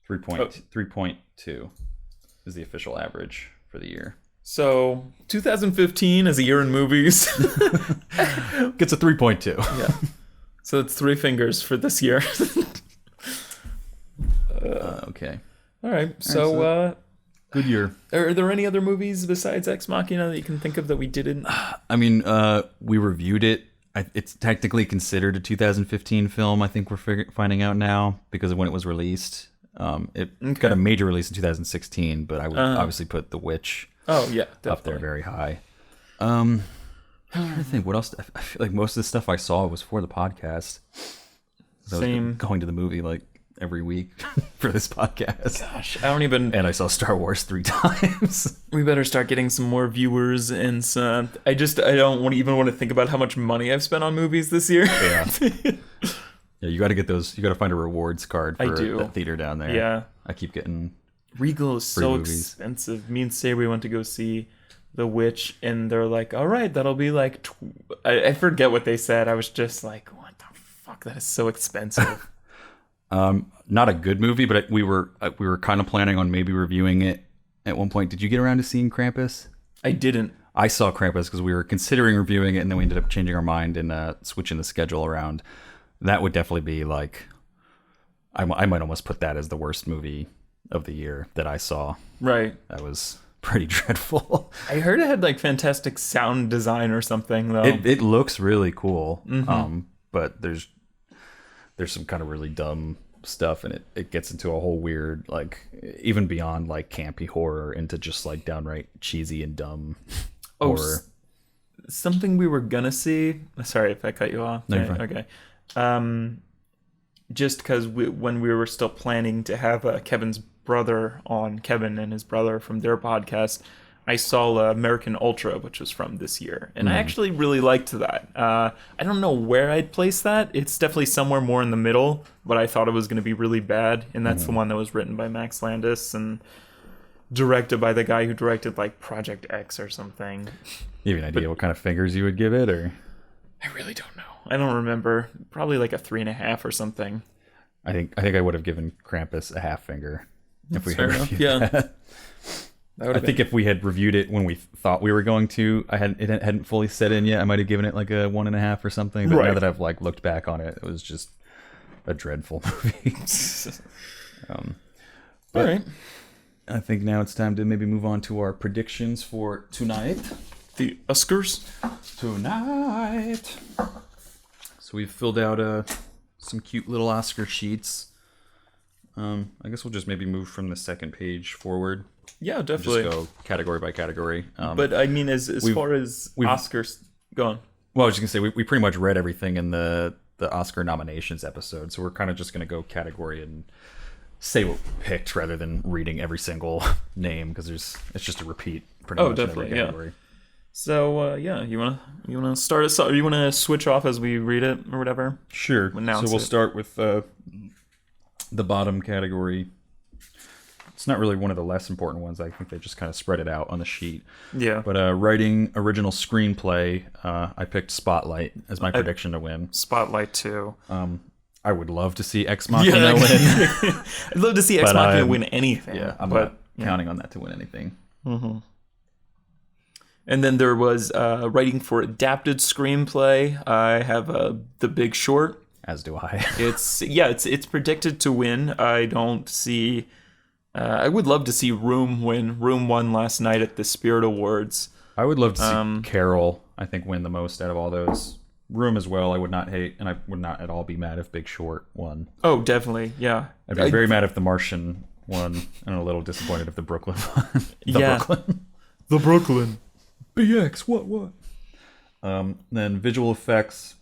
3.2 is the official average for the year. So 2015 is a year in movies. Gets a 3.2. Yeah. So it's 3 fingers for this year. Okay. All right. So good year. Are there any other movies besides Ex Machina that you can think of that we didn't? I mean, we reviewed it. It's technically considered a 2015 film. I think we're finding out now because of when it was released. It got a major release in 2016, but I would obviously put The Witch definitely up there very high. I'm trying to think what else. I feel like most of the stuff I saw was for the podcast. Same. I was going to the movie like every week for this podcast. Gosh, I don't even. And I saw Star Wars 3 times. We better start getting some more viewers and some. I don't even want to think about how much money I've spent on movies this year. Yeah. Yeah, you got to get those. You got to find a rewards card for that theater down there. Yeah. I keep getting. Regal is so expensive. Me and Sabri went to go see The Witch, and they're like, all right, that'll be like. I forget what they said. I was just like, what the fuck? That is so expensive. Not a good movie, but we were kind of planning on maybe reviewing it at one point. Did you get around to seeing Krampus? I didn't. I saw Krampus because we were considering reviewing it, and then we ended up changing our mind and switching the schedule around. That would definitely be like, I might almost put that as the worst movie of the year that I saw. Right. That was pretty dreadful. I heard it had like fantastic sound design or something though. It looks really cool. Mm-hmm. But there's some kind of really dumb stuff, and it gets into a whole weird, like, even beyond like campy horror into just like downright cheesy and dumb horror. Something we were gonna see. Sorry if I cut you off. No, you're fine. Okay. Just because when we were still planning to have Kevin's brother on, Kevin and his brother from their podcast, I saw American Ultra, which was from this year, and I actually really liked that. I don't know where I'd place that. It's definitely somewhere more in the middle, but I thought it was going to be really bad, and that's the one that was written by Max Landis and directed by the guy who directed like Project X or something. You have an idea what kind of fingers you would give it, or? I really don't know. I don't remember. Probably like a 3.5 or something. I think I would have given Krampus a half finger if we had reviewed that. I think if we had reviewed it when we thought we were going to, it hadn't fully set in yet. I might have given it like a 1.5 or something. But now that I've like looked back on it, it was just a dreadful movie. All right. I think now it's time to maybe move on to our predictions for tonight. The Oscars tonight. So we've filled out some cute little Oscar sheets. I guess we'll just maybe move from the second page forward. Yeah, definitely. Just go category by category. But I mean, as far as Oscars, go on. Well, I was just gonna say we pretty much read everything in the Oscar nominations episode, so we're kind of just gonna go category and say what we picked rather than reading every single name, because it's just a repeat pretty much in every category. Yeah. So you wanna start us, or you wanna switch off as we read it or whatever? Sure. So we'll start with the bottom category. It's not really one of the less important ones. I think they just kind of spread it out on the sheet. Yeah. But writing original screenplay, I picked Spotlight as my prediction to win. Spotlight too. I would love to see Ex Machina win. I'd love to see Ex Machina win anything. Yeah, I'm not counting on that to win anything. Mm-hmm. And then there was writing for adapted screenplay. I have The Big Short. As do I. It's predicted to win. I don't see. I would love to see Room win. Room won last night at the Spirit Awards. I would love to see Carol, I think, win the most out of all those. Room as well, I would not hate, and I would not at all be mad if Big Short won. Oh, definitely, yeah. I'd be very mad if The Martian won, and a little disappointed if The Brooklyn won. The Brooklyn. BX, what? Then visual effects.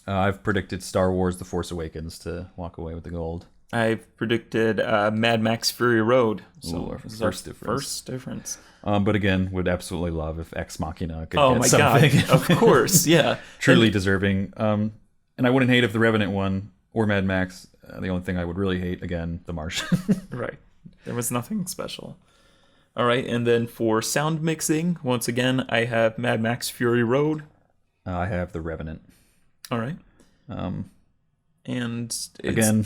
I've predicted Star Wars: The Force Awakens to walk away with the gold. I've predicted Mad Max Fury Road. So our first difference. But again, would absolutely love if Ex Machina could get something. God. Of course, yeah. Truly deserving. And I wouldn't hate if The Revenant won or Mad Max. The only thing I would really hate, again, The Martian. Right. There was nothing special. All right, and then for sound mixing, once again, I have Mad Max Fury Road. I have The Revenant. All right. And again,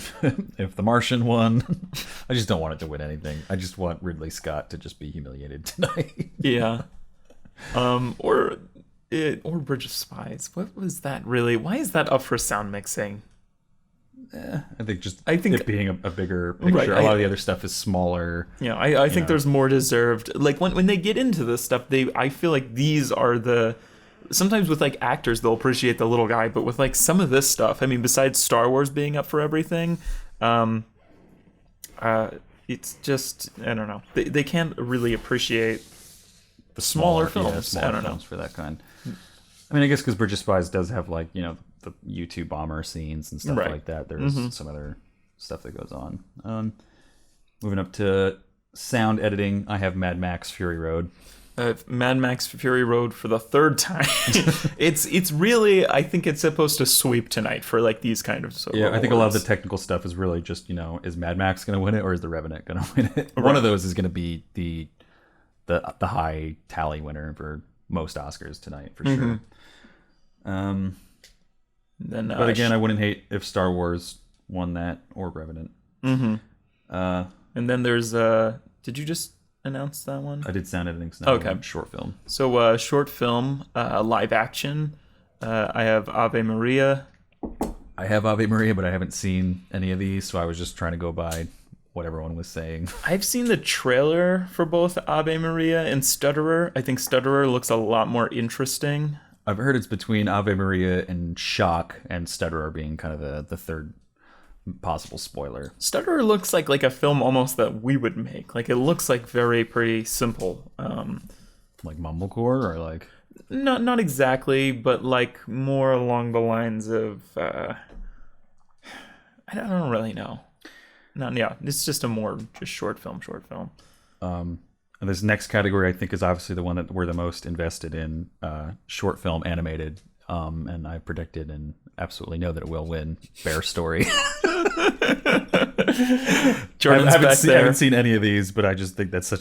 if The Martian won, I just don't want it to win anything. I just want Ridley Scott to just be humiliated tonight. Yeah. Or Bridge of Spies. What was that really? Why is that up for sound mixing? I think it being a bigger picture. Right, a lot of the other stuff is smaller. Yeah, I think there's more deserved. Like when they get into this stuff, I feel like these are the. Sometimes with like actors, they'll appreciate the little guy, but with like some of this stuff, I mean, besides Star Wars being up for everything, I It's just, I don't know. They can't really appreciate the smaller films. Yeah, smaller films for that kind. I mean, I guess because Bridge of Spies does have like, you know, the U-2 bomber scenes and stuff like that. There's some other stuff that goes on. Moving up to sound editing, I have Mad Max Fury Road. Mad Max Fury Road for the third time. It's really, I think it's supposed to sweep tonight for like these kind of awards. I think a lot of the technical stuff is really just, you know, is Mad Max going to win it or is The Revenant going to win it? Right. One of those is going to be the high tally winner for most Oscars tonight for sure. But again, I wouldn't hate if Star Wars won that or Revenant. And then there's did you just announce that one? I did sound editing. So okay. Short film. So short film, live action. I have Ave Maria. I have Ave Maria, but I haven't seen any of these, so I was just trying to go by what everyone was saying. I've seen the trailer for both Ave Maria and Stutterer. I think Stutterer looks a lot more interesting. I've heard it's between Ave Maria and Shock, and Stutterer being kind of the third possible spoiler. Stutterer looks like a film almost that we would make. Like, it looks like pretty simple. Like mumblecore or like? Not exactly, but like more along the lines of I don't really know. It's just a more just short film. And this next category I think is obviously the one that we're the most invested in, short film animated. And I predicted and absolutely know that it will win Bear Story. Jordan's I haven't seen any of these, but I just think that's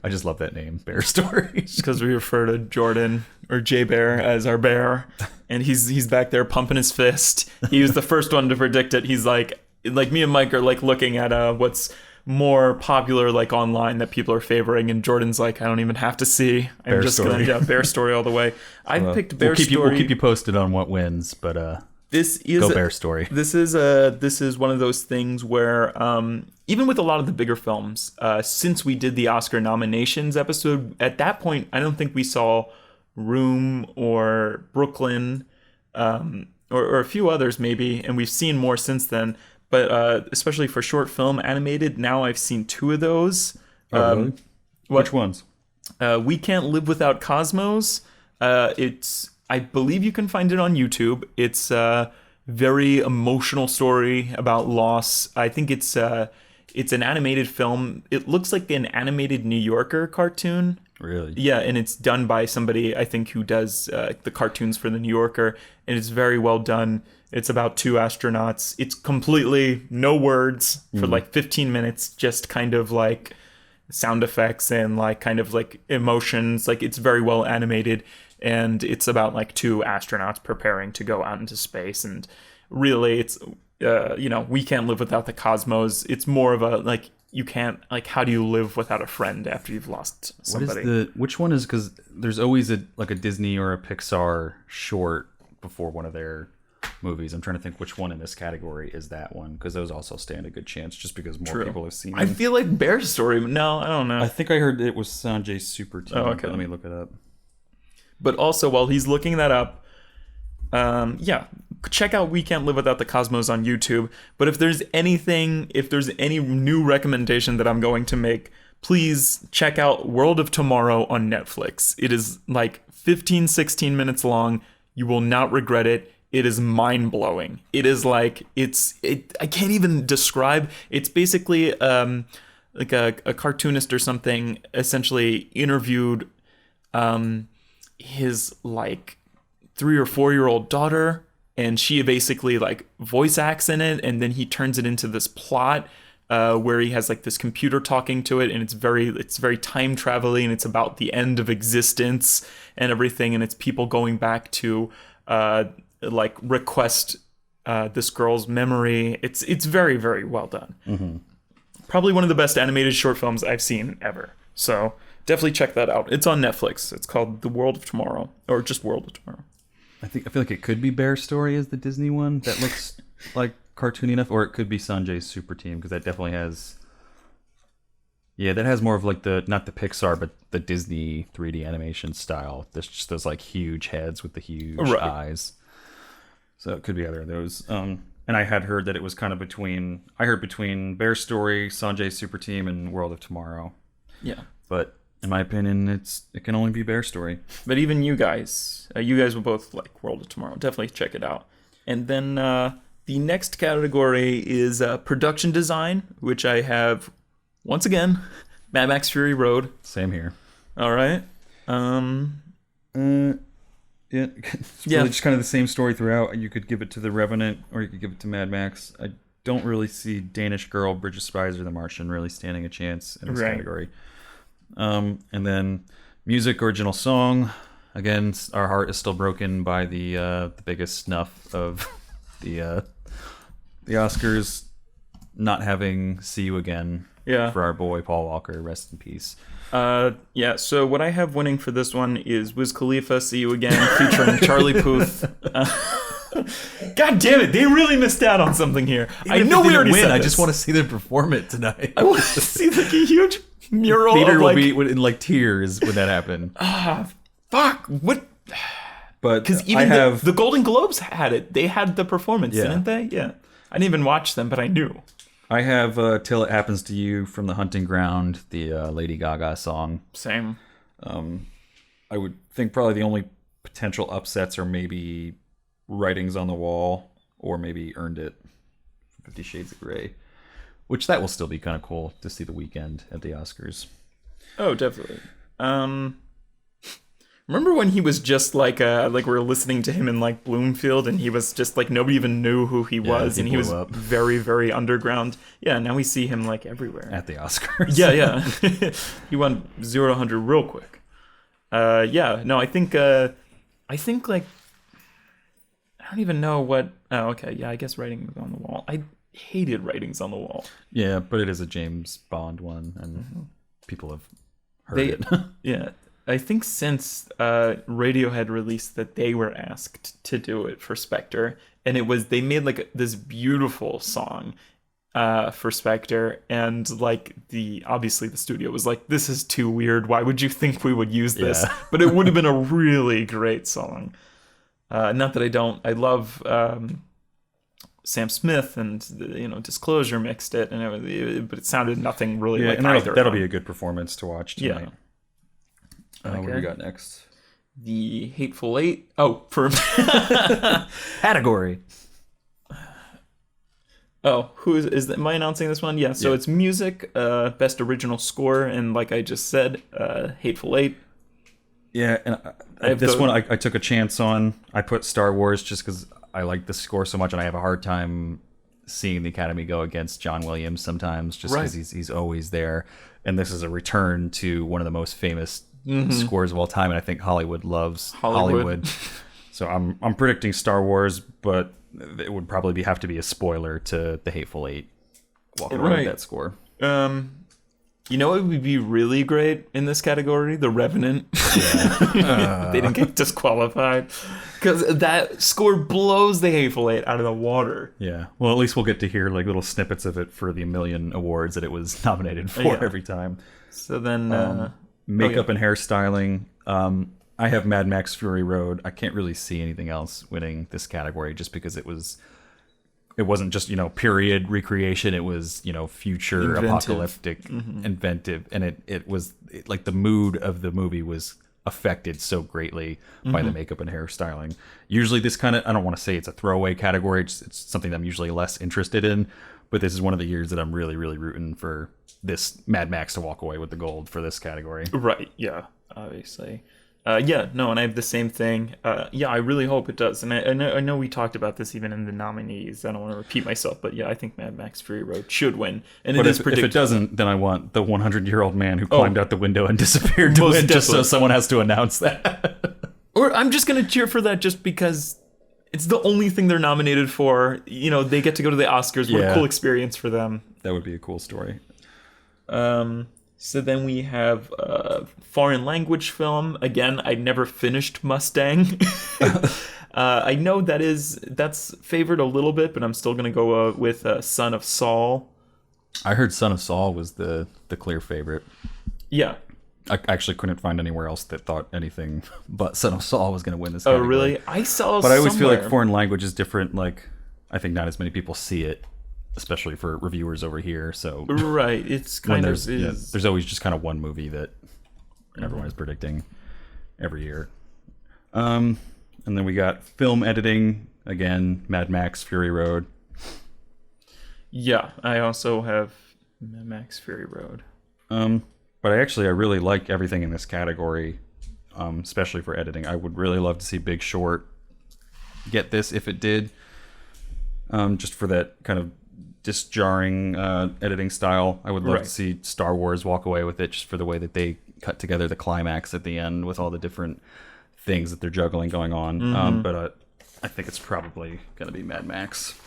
I just love that name, Bear Story. Because we refer to Jordan or Jay Bear as our bear, and he's back there pumping his fist. He was the first one to predict it. He's like me and Mike are like looking at what's more popular like online that people are favoring, and Jordan's like, I don't even have to see. I'm just gonna Bear Story all the way. I picked Bear Story. We'll keep you posted on what wins, but this is go Bear Story. This is one of those things where even with a lot of the bigger films, since we did the Oscar nominations episode, at that point I don't think we saw Room or Brooklyn or a few others maybe, and we've seen more since then. But especially for short film animated, now I've seen two of those. Really? Which ones? We Can't Live Without Cosmos. I believe you can find it on YouTube. It's a very emotional story about loss. I think it's an animated film. It looks like an animated New Yorker cartoon. Really? Yeah, and it's done by somebody, I think, who does the cartoons for the New Yorker, and it's very well done. It's about two astronauts. It's completely no words for like 15 minutes, just kind of like sound effects and like kind of like emotions. Like, it's very well animated, and it's about like two astronauts preparing to go out into space. And really, it's We Can't Live Without the Cosmos. It's more of a like, you can't, like, how do you live without a friend after you've lost somebody? Which one is, because there's always a Disney or a Pixar short before one of their movies. I'm trying to think which one in this category is that one, because those also stand a good chance just because more people have seen them. I feel like Bear Story. No, I don't know. I think I heard it was Sanjay's Super Team. Oh, okay. Let me look it up. But also, while he's looking that up, check out We Can't Live Without the Cosmos on YouTube. But if there's any new recommendation that I'm going to make, please check out World of Tomorrow on Netflix. It is like 15-16 minutes long. You will not regret it. It is mind-blowing. It is like, I can't even describe. It's basically like a cartoonist or something essentially interviewed his like 3 or 4-year-old daughter, and she basically like voice acts in it, and then he turns it into this plot where he has like this computer talking to it, and it's very time traveling, and it's about the end of existence and everything, and it's people going back to like request this girl's memory. It's very, very well done. Mm-hmm. Probably one of the best animated short films I've seen ever. So definitely check that out. It's on Netflix. It's called The World of Tomorrow, or just World of Tomorrow. I feel like it could be Bear Story as the Disney one that looks like cartoony enough, or it could be Sanjay's Super Team, because that definitely has. Yeah, that has more of like not the Pixar, but the Disney 3D animation style. There's just those like huge heads with the huge eyes. So it could be either of those. and I had heard that it was kind of between. I heard between Bear Story, Sanjay's Super Team, and World of Tomorrow. Yeah. But in my opinion, it can only be Bear Story. But even you guys will both like World of Tomorrow. Definitely check it out. And then the next category is production design, which I have once again Mad Max Fury Road. Same here. All right. Yeah, it's really just kind of the same story throughout. You could give it to The Revenant, or you could give it to Mad Max. I don't really see Danish Girl, Bridge of Spies, or The Martian really standing a chance in this category. And then music, original song. Again, our heart is still broken by the biggest snuff of the Oscars not having "See You Again" for our boy Paul Walker. Rest in peace. So what I have winning for this one is Wiz Khalifa, "See You Again," featuring Charlie Puth. God damn it, they really missed out on something here. I know we already win. I just want to see them perform it tonight. I want to see like a huge mural. Peter of, will be in like tears when that happen. Fuck. What? But because even the Golden Globes had it. They had the performance, didn't they? Yeah. I didn't even watch them, but I knew. I have "Till It Happens to You" from The Hunting Ground, the Lady Gaga song. Same. I would think probably the only potential upsets are maybe Writings on the Wall, or maybe Earned It, 50 Shades of Grey, which that will still be kind of cool to see The Weeknd at the Oscars. Oh, definitely. Remember when he was just like we were listening to him in like Bloomfield, and he was just like nobody even knew who he was, and he was very, very underground. Yeah, now we see him like everywhere at the Oscars. Yeah. He went 0 to 100 real quick. No, I think like I don't even know what. Oh, okay, yeah, I guess Writings on the Wall. I hated Writings on the Wall. Yeah, but it is a James Bond one, and people have heard it. Yeah. I think since Radiohead released that they were asked to do it for Spectre, and they made like this beautiful song for Spectre, and like obviously the studio was like, this is too weird, why would you think we would use this? Yeah. But it would have been a really great song. Not that I love Sam Smith, and Disclosure mixed it, and but it sounded nothing really like either. That'll be a good performance to watch tonight. Yeah. Okay. What do you got next? The Hateful Eight. Oh, for category. Oh, am I announcing this one? Yeah. So it's music, best original score, and like I just said, Hateful Eight. Yeah, and this one I took a chance on. I put Star Wars just because I like the score so much, and I have a hard time seeing the Academy go against John Williams sometimes, just because he's always there. And this is a return to one of the most famous scores of all time, and I think Hollywood loves Hollywood. So I'm predicting Star Wars, but it would probably have to be a spoiler to the Hateful Eight walking around with that score. You know what would be really great in this category? The Revenant. Yeah. They didn't get disqualified because that score blows the Hateful Eight out of the water. Yeah. Well, at least we'll get to hear like little snippets of it for the million awards that it was nominated for every time. So then makeup and hairstyling. I have Mad Max Fury Road. I can't really see anything else winning this category just because it wasn't just, period recreation. It was, future apocalyptic, inventive. And it was like the mood of the movie was affected so greatly by the makeup and hairstyling. Usually this kind of, I don't want to say it's a throwaway category. It's something that I'm usually less interested in. But this is one of the years that I'm really, really rooting for this Mad Max to walk away with the gold for this category. Right. Yeah, obviously. And I have the same thing. I really hope it does. And I know we talked about this even in the nominees. I don't want to repeat myself, but yeah, I think Mad Max Fury Road should win. And if it doesn't, then I want the 100-year-old man who climbed out the window and disappeared to win, just so someone has to announce that. Or I'm just going to cheer for that just because it's the only thing they're nominated for. They get to go to the Oscars. What a cool experience for them. That would be a cool story. So then we have foreign language film. Again, I never finished Mustang. I know that's favored a little bit, but I'm still going to go with Son of Saul. I heard Son of Saul was the clear favorite. Yeah. I actually couldn't find anywhere else that thought anything but Son of Saul was going to win this category. Oh, really? I saw But I always feel like foreign language is different. Like, I think not as many people see it, especially for reviewers over here. So right, it's kind of there's always just kind of one movie that everyone is predicting every year. And then we got film editing again, Mad Max Fury Road. Yeah, I also have Mad Max Fury Road. But I really like everything in this category, especially for editing. I would really love to see Big Short get this if it did, just for that kind of disjarring editing style. I would love to see Star Wars walk away with it, just for the way that they cut together the climax at the end with all the different things that they're juggling going on. But I think it's probably going to be Mad Max.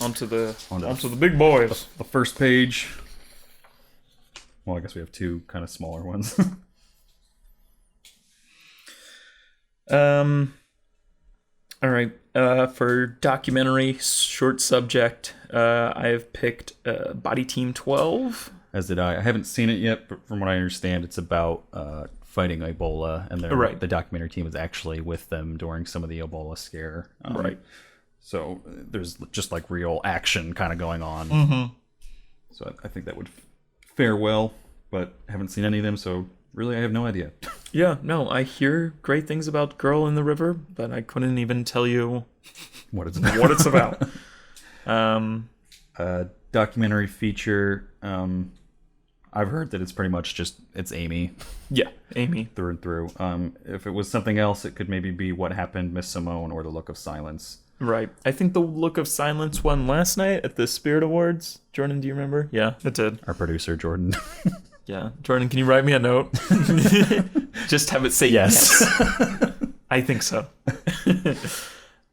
Onto the big boys. The first page. Well, I guess we have two kind of smaller ones. All right. For documentary short subject, I have picked Body Team 12. As did I. I haven't seen it yet, but from what I understand, it's about fighting Ebola, and the documentary team was actually with them during some of the Ebola scare. Right. So there's just like real action kind of going on. So I think that would fare well, but haven't seen any of them, so really I have no idea. Yeah, no, I hear great things about Girl in the River, but I couldn't even tell you what it's about. Documentary feature. I've heard that it's pretty much just it's Amy. Yeah, Amy through and through. If it was something else, it could maybe be What Happened, Miss Simone, or The Look of Silence. Right. I think The Look of Silence won last night at the Spirit Awards. Jordan, do you remember? Yeah, it did. Our producer, Jordan. Yeah. Jordan, can you write me a note? Just have it say yes. I think so.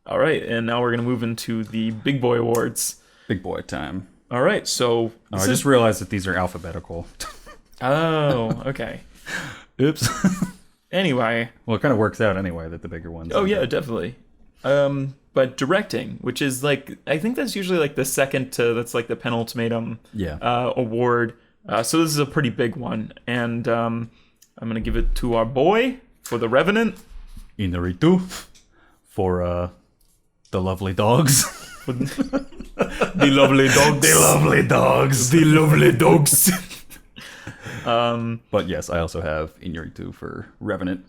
All right, and now we're going to move into the Big Boy Awards. Big boy time. All right, so... I just realized that these are alphabetical. Oh, okay. Oops. Anyway. Well, it kind of works out anyway that the bigger ones. Oh, yeah, definitely. But directing, which is like, I think that's usually like the second to, that's like the penultimatum award. So this is a pretty big one. And I'm going to give it to our boy for The Revenant. Inarritu for the lovely dogs. The lovely dogs. The lovely dogs. The lovely dogs. But yes, I also have Inarritu for Revenant.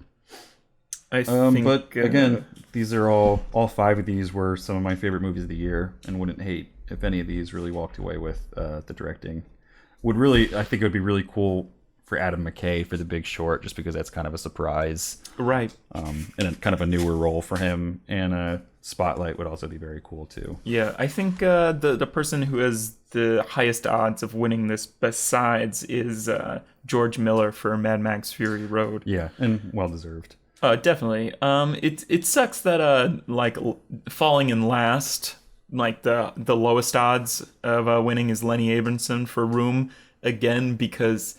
I think, but again, these are all five of these were some of my favorite movies of the year, and wouldn't hate if any of these really walked away with the directing. I think it would be really cool for Adam McKay for The Big Short, just because that's kind of a surprise, right? And kind of a newer role for him. And Spotlight would also be very cool too. Yeah, I think the person who has the highest odds of winning this besides is George Miller for Mad Max Fury Road. Yeah, and well deserved. Definitely. It sucks that like falling in last, like the lowest odds of winning is Lenny Abrahamson for Room again, because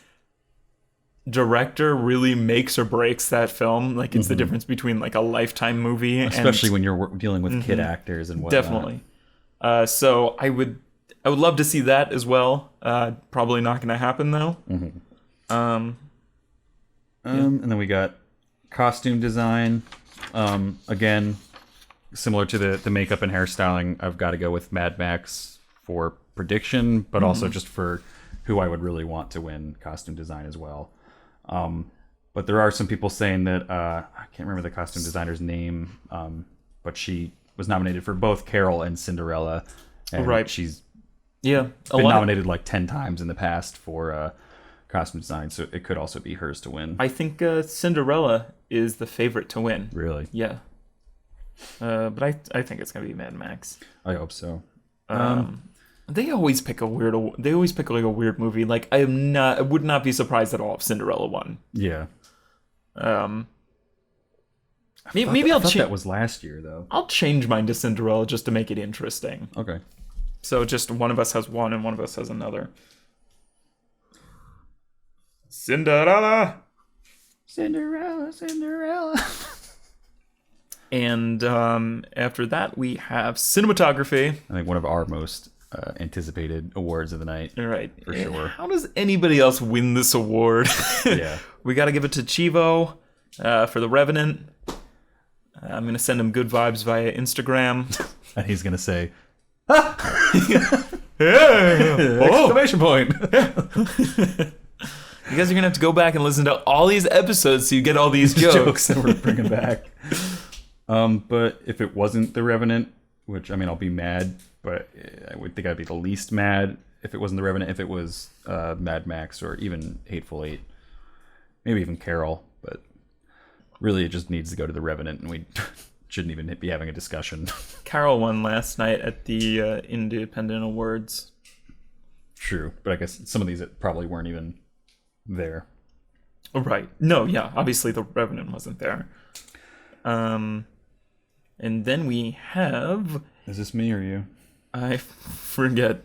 director really makes or breaks that film. Like it's the difference between like a Lifetime movie, especially when you're dealing with kid actors and whatnot. Definitely. So I would love to see that as well. Probably not going to happen though. And then we got costume design. Again, similar to the makeup and hairstyling, I've got to go with Mad Max for prediction, but also just for who I would really want to win costume design as well. But there are some people saying that I can't remember the costume designer's name, but she was nominated for both Carol and Cinderella, and she's been nominated like 10 times in the past for costume design, so it could also be hers to win. I think Cinderella is the favorite to win. Really? Yeah. But I think it's gonna be Mad Max. I hope so. They always pick a weird. They always pick like a weird movie. Like I would not be surprised at all if Cinderella won. Yeah. Maybe I'll change. That was last year though. I'll change mine to Cinderella just to make it interesting. Okay. So just one of us has one and one of us has another. Cinderella. And after that, we have cinematography. I think one of our most anticipated awards of the night. Right. For sure. How does anybody else win this award? Yeah. We got to give it to Chivo for The Revenant. I'm going to send him good vibes via Instagram. And he's going to say, exclamation point. You guys are going to have to go back and listen to all these episodes so you get all these jokes that we're bringing back. But if it wasn't The Revenant, which, I mean, I'll be mad, but I would think I'd be the least mad if it wasn't The Revenant, if it was Mad Max or even Hateful Eight. Maybe even Carol, but really it just needs to go to The Revenant, and we shouldn't even be having a discussion. Carol won last night at the Independent Awards. True, but I guess some of these probably weren't even there. Right. No, yeah, obviously The Revenant wasn't there. And then we have... Is this me or you? I forget.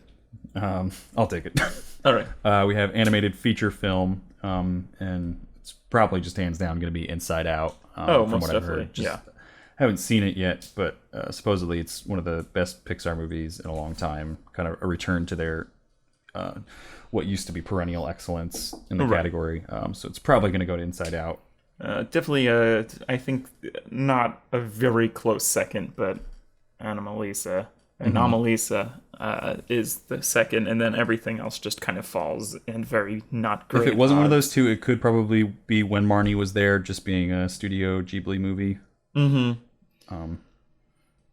I'll take it. All right. We have animated feature film, and it's probably just hands down going to be Inside Out. From most what I've heard. Yeah. Haven't seen it yet, but supposedly it's one of the best Pixar movies in a long time. Kind of a return to their what used to be perennial excellence in the category. So it's probably going to go to Inside Out. Definitely, I think not a very close second, but Anomalisa is the second, and then everything else just kind of falls and very not great. If it wasn't one of those two, it could probably be When Marnie Was There, just being a Studio Ghibli movie. Mm-hmm.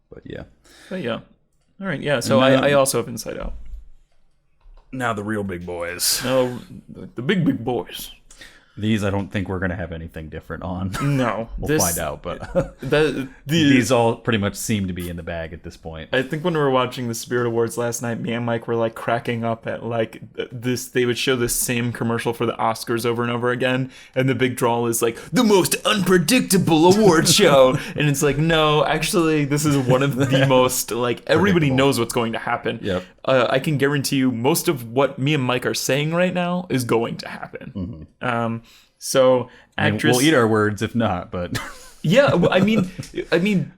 But yeah. All right, yeah. So I also have Inside Out. Now the real big boys. No, the big boys. These I don't think we're going to have anything different on. No. We'll find out, but these all pretty much seem to be in the bag at this point. I think when we were watching the Spirit Awards last night, me and Mike were like cracking up at like this. They would show the same commercial for the Oscars over and over again, and the big drawl is like, the most unpredictable award show. And it's like, no, actually, this is one of the most, like, everybody knows what's going to happen. Yep. I can guarantee you most of what me and Mike are saying right now is going to happen. Mm-hmm. So actress, we'll eat our words if not, but yeah, I mean,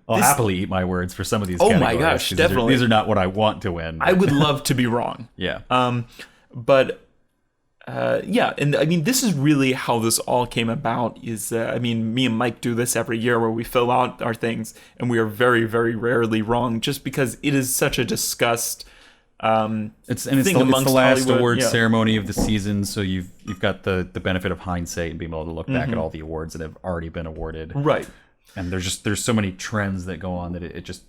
I'll happily eat my words for some of these. Oh my gosh, definitely. These are not what I want to win. I would love to be wrong. Yeah. Yeah, and I mean, this is really how this all came about. Is I mean, me and Mike do this every year where we fill out our things, and we are very, very rarely wrong, just because it is such a discussed. It's the last award ceremony of the season, so you've got the benefit of hindsight and being able to look back at all the awards that have already been awarded. Right. And there's so many trends that go on that it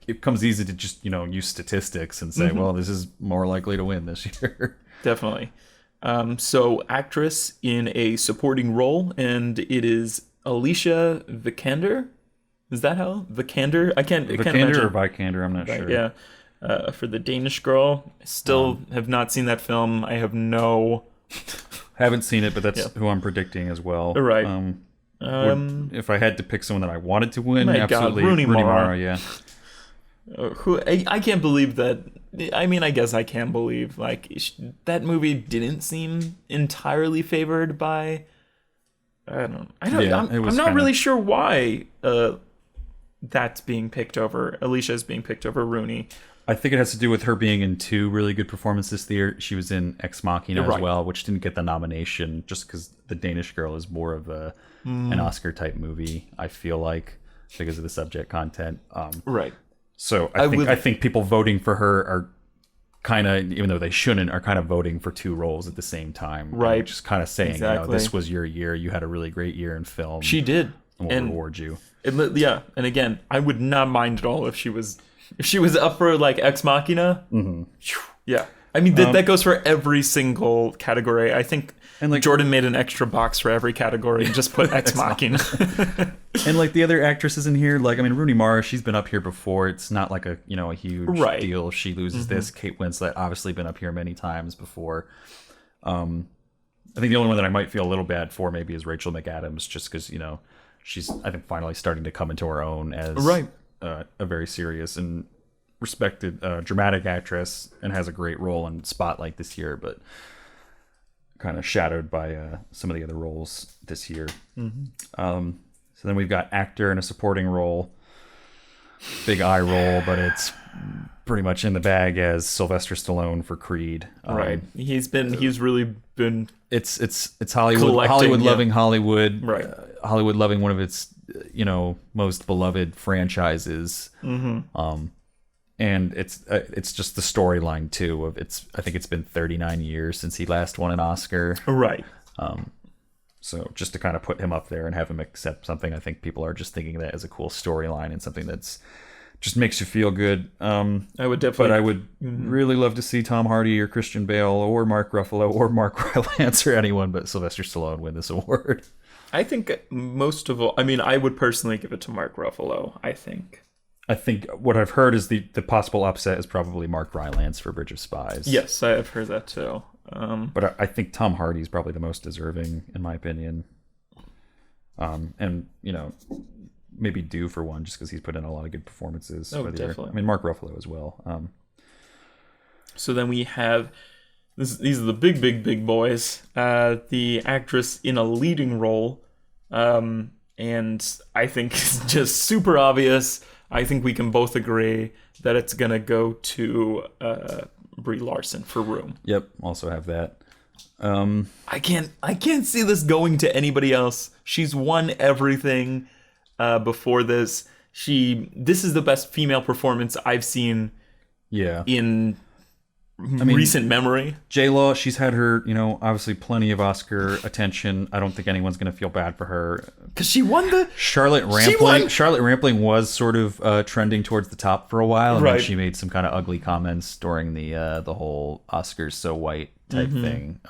becomes easy to just use statistics and say, well, this is more likely to win this year. Definitely. So actress in a supporting role, and it is Alicia Vikander. Is that how Vikander? I can't imagine. Or Vikander, I'm not sure. Yeah. For the Danish Girl. Still have not seen that film. I have no... Haven't seen it, but that's who I'm predicting as well. Right. If I had to pick someone that I wanted to win, absolutely Rooney Mara, yeah. Who I can't believe that... I mean, I guess I can believe, like, that movie didn't seem entirely favored by... I'm not really sure why that's being picked over. Alicia is being picked over Rooney. I think it has to do with her being in two really good performances this year. She was in Ex Machina as well, which didn't get the nomination just because The Danish Girl is more of an Oscar-type movie, I feel like, because of the subject content. Right. So I think people voting for her are kind of, even though they shouldn't, are kind of voting for two roles at the same time. Right. Just kind of saying, this was your year. You had a really great year in film. She did. And we'll reward you. Yeah, and again, I would not mind at all if she was up for like Ex Machina. Mm-hmm. Yeah, I mean that goes for every single category. I think Jordan made an extra box for every category and just put Ex Machina. And like the other actresses in here, like Rooney Mara, she's been up here before. It's not like a huge deal if she loses this. Kate Winslet obviously been up here many times before. I think the only one that I might feel a little bad for maybe is Rachel McAdams, just because she's, I think, finally starting to come into her own as a very serious and respected dramatic actress, and has a great role in Spotlight this year, but kind of shadowed by some of the other roles this year. So then we've got actor in a supporting role. Big eye roll, but it's pretty much in the bag as Sylvester Stallone for Creed. Right. He's really been. It's Hollywood loving Hollywood. Right. Hollywood loving one of its, most beloved franchises. And it's just the storyline too of I think it's been 39 years since he last won an Oscar. Right. So just to kind of put him up there and have him accept something, I think people are just thinking of that as a cool storyline and something that's just makes you feel good. I would definitely. But I would really love to see Tom Hardy or Christian Bale or Mark Ruffalo or Mark Rylance or anyone but Sylvester Stallone win this award. I think most of all, I mean, I would personally give it to Mark Ruffalo, I think. I think what I've heard is the possible upset is probably Mark Rylance for Bridge of Spies. Yes, I have heard that too. But I think Tom Hardy is probably the most deserving, in my opinion. And, maybe due for one just because he's put in a lot of good performances. Oh, definitely. I mean, Mark Ruffalo as well. So then we have... These are the big boys. The actress in a leading role. And I think it's just super obvious. I think we can both agree that it's going to go to Brie Larson for Room. Yep, also have that. I can't see this going to anybody else. She's won everything before this. This is the best female performance I've seen in recent memory. J-Law, she's had her, obviously plenty of Oscar attention. I don't think anyone's going to feel bad for her. Because she won the... Charlotte Rampling was sort of trending towards the top for a while. And then she made some kind of ugly comments during the whole Oscars so white type thing.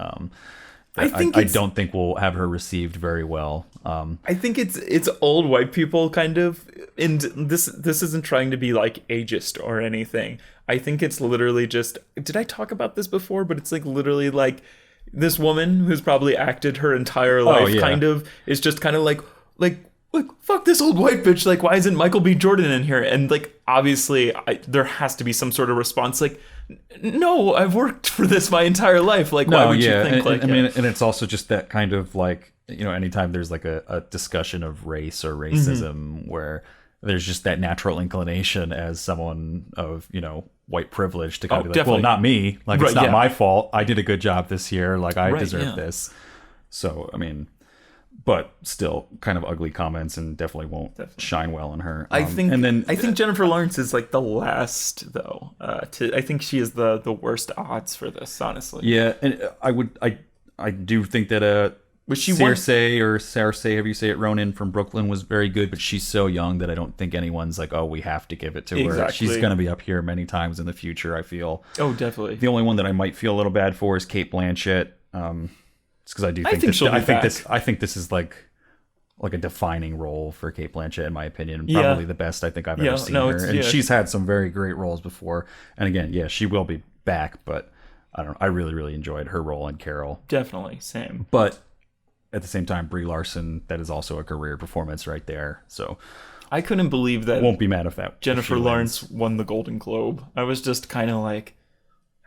I don't think we'll have her received very well. I think it's old white people kind of, and this isn't trying to be like ageist or anything. I think it's literally just, did I talk about this before? But it's like literally like this woman who's probably acted her entire life kind of is just kind of like fuck this old white bitch. Like, why isn't Michael B. Jordan in here? And like, obviously there has to be some sort of response. Like, no, I've worked for this my entire life. Like, why would you think I mean, and it's also just that kind of like, anytime there's like a discussion of race or racism where there's just that natural inclination as someone of, white privilege to kind of be like, definitely. well, not me. Like, it's not my fault. I did a good job this year. Like, I deserve this. So, I mean, but still kind of ugly comments and definitely won't shine well on her. I think Jennifer Lawrence is like the last though. I think she is the worst odds for this, honestly. Yeah, and I do think that was she Cersei or Cersei, however you say it, Ronan from Brooklyn was very good, but she's so young that I don't think anyone's like, oh, we have to give it to her. She's going to be up here many times in the future, I feel. Oh, definitely. The only one that I might feel a little bad for is Cate Blanchett. It's because I do think I think this is like a defining role for Cate Blanchett, in my opinion. Probably the best I think I've ever seen her. And she's had some very great roles before. And again, she will be back, but I really, really enjoyed her role in Carol. Definitely, same. But at the same time, Brie Larson, that is also a career performance right there. So I couldn't believe that. Won't be mad if that Jennifer Lawrence won the Golden Globe. I was just kind of like,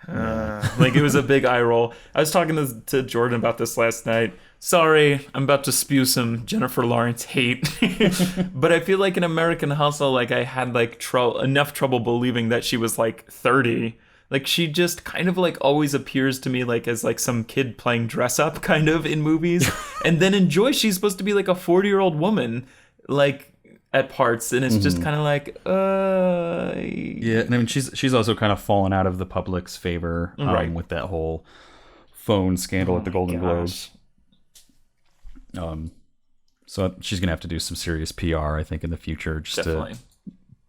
like it was a big eye roll. I was talking to Jordan about this last night. Sorry, I'm about to spew some Jennifer Lawrence hate. But I feel like in American Hustle, like I had like enough trouble believing that she was like 30. Like she just kind of like always appears to me like as like some kid playing dress up kind of in movies. And then in Joy, she's supposed to be like a 40-year-old woman, like at parts, and it's just kind of like, yeah. And I mean, she's also kind of fallen out of the public's favor with that whole phone scandal at the Golden Globes. So she's gonna have to do some serious PR, I think, in the future, just Definitely. to.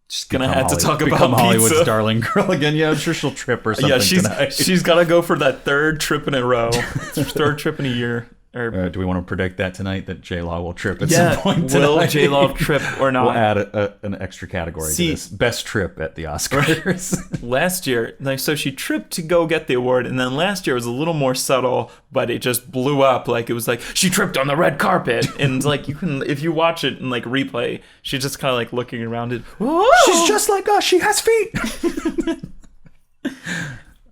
She's gonna have to talk about Hollywood's pizza. darling girl again. Yeah, I'm sure she'll trip or something. Yeah, she's got to go for that third trip in a row, third trip in a year. Do we want to predict that tonight that J-Law will trip at some point tonight? Will J-Law trip or not? We'll add an extra category to this. Best trip at the Oscars. Last year, so she tripped to go get the award, and then last year was a little more subtle, but it just blew up. Like it was like she tripped on the red carpet, and like you can, if you watch it and like replay, she's just kind of like looking around it. Whoa! She's just like us. She has feet.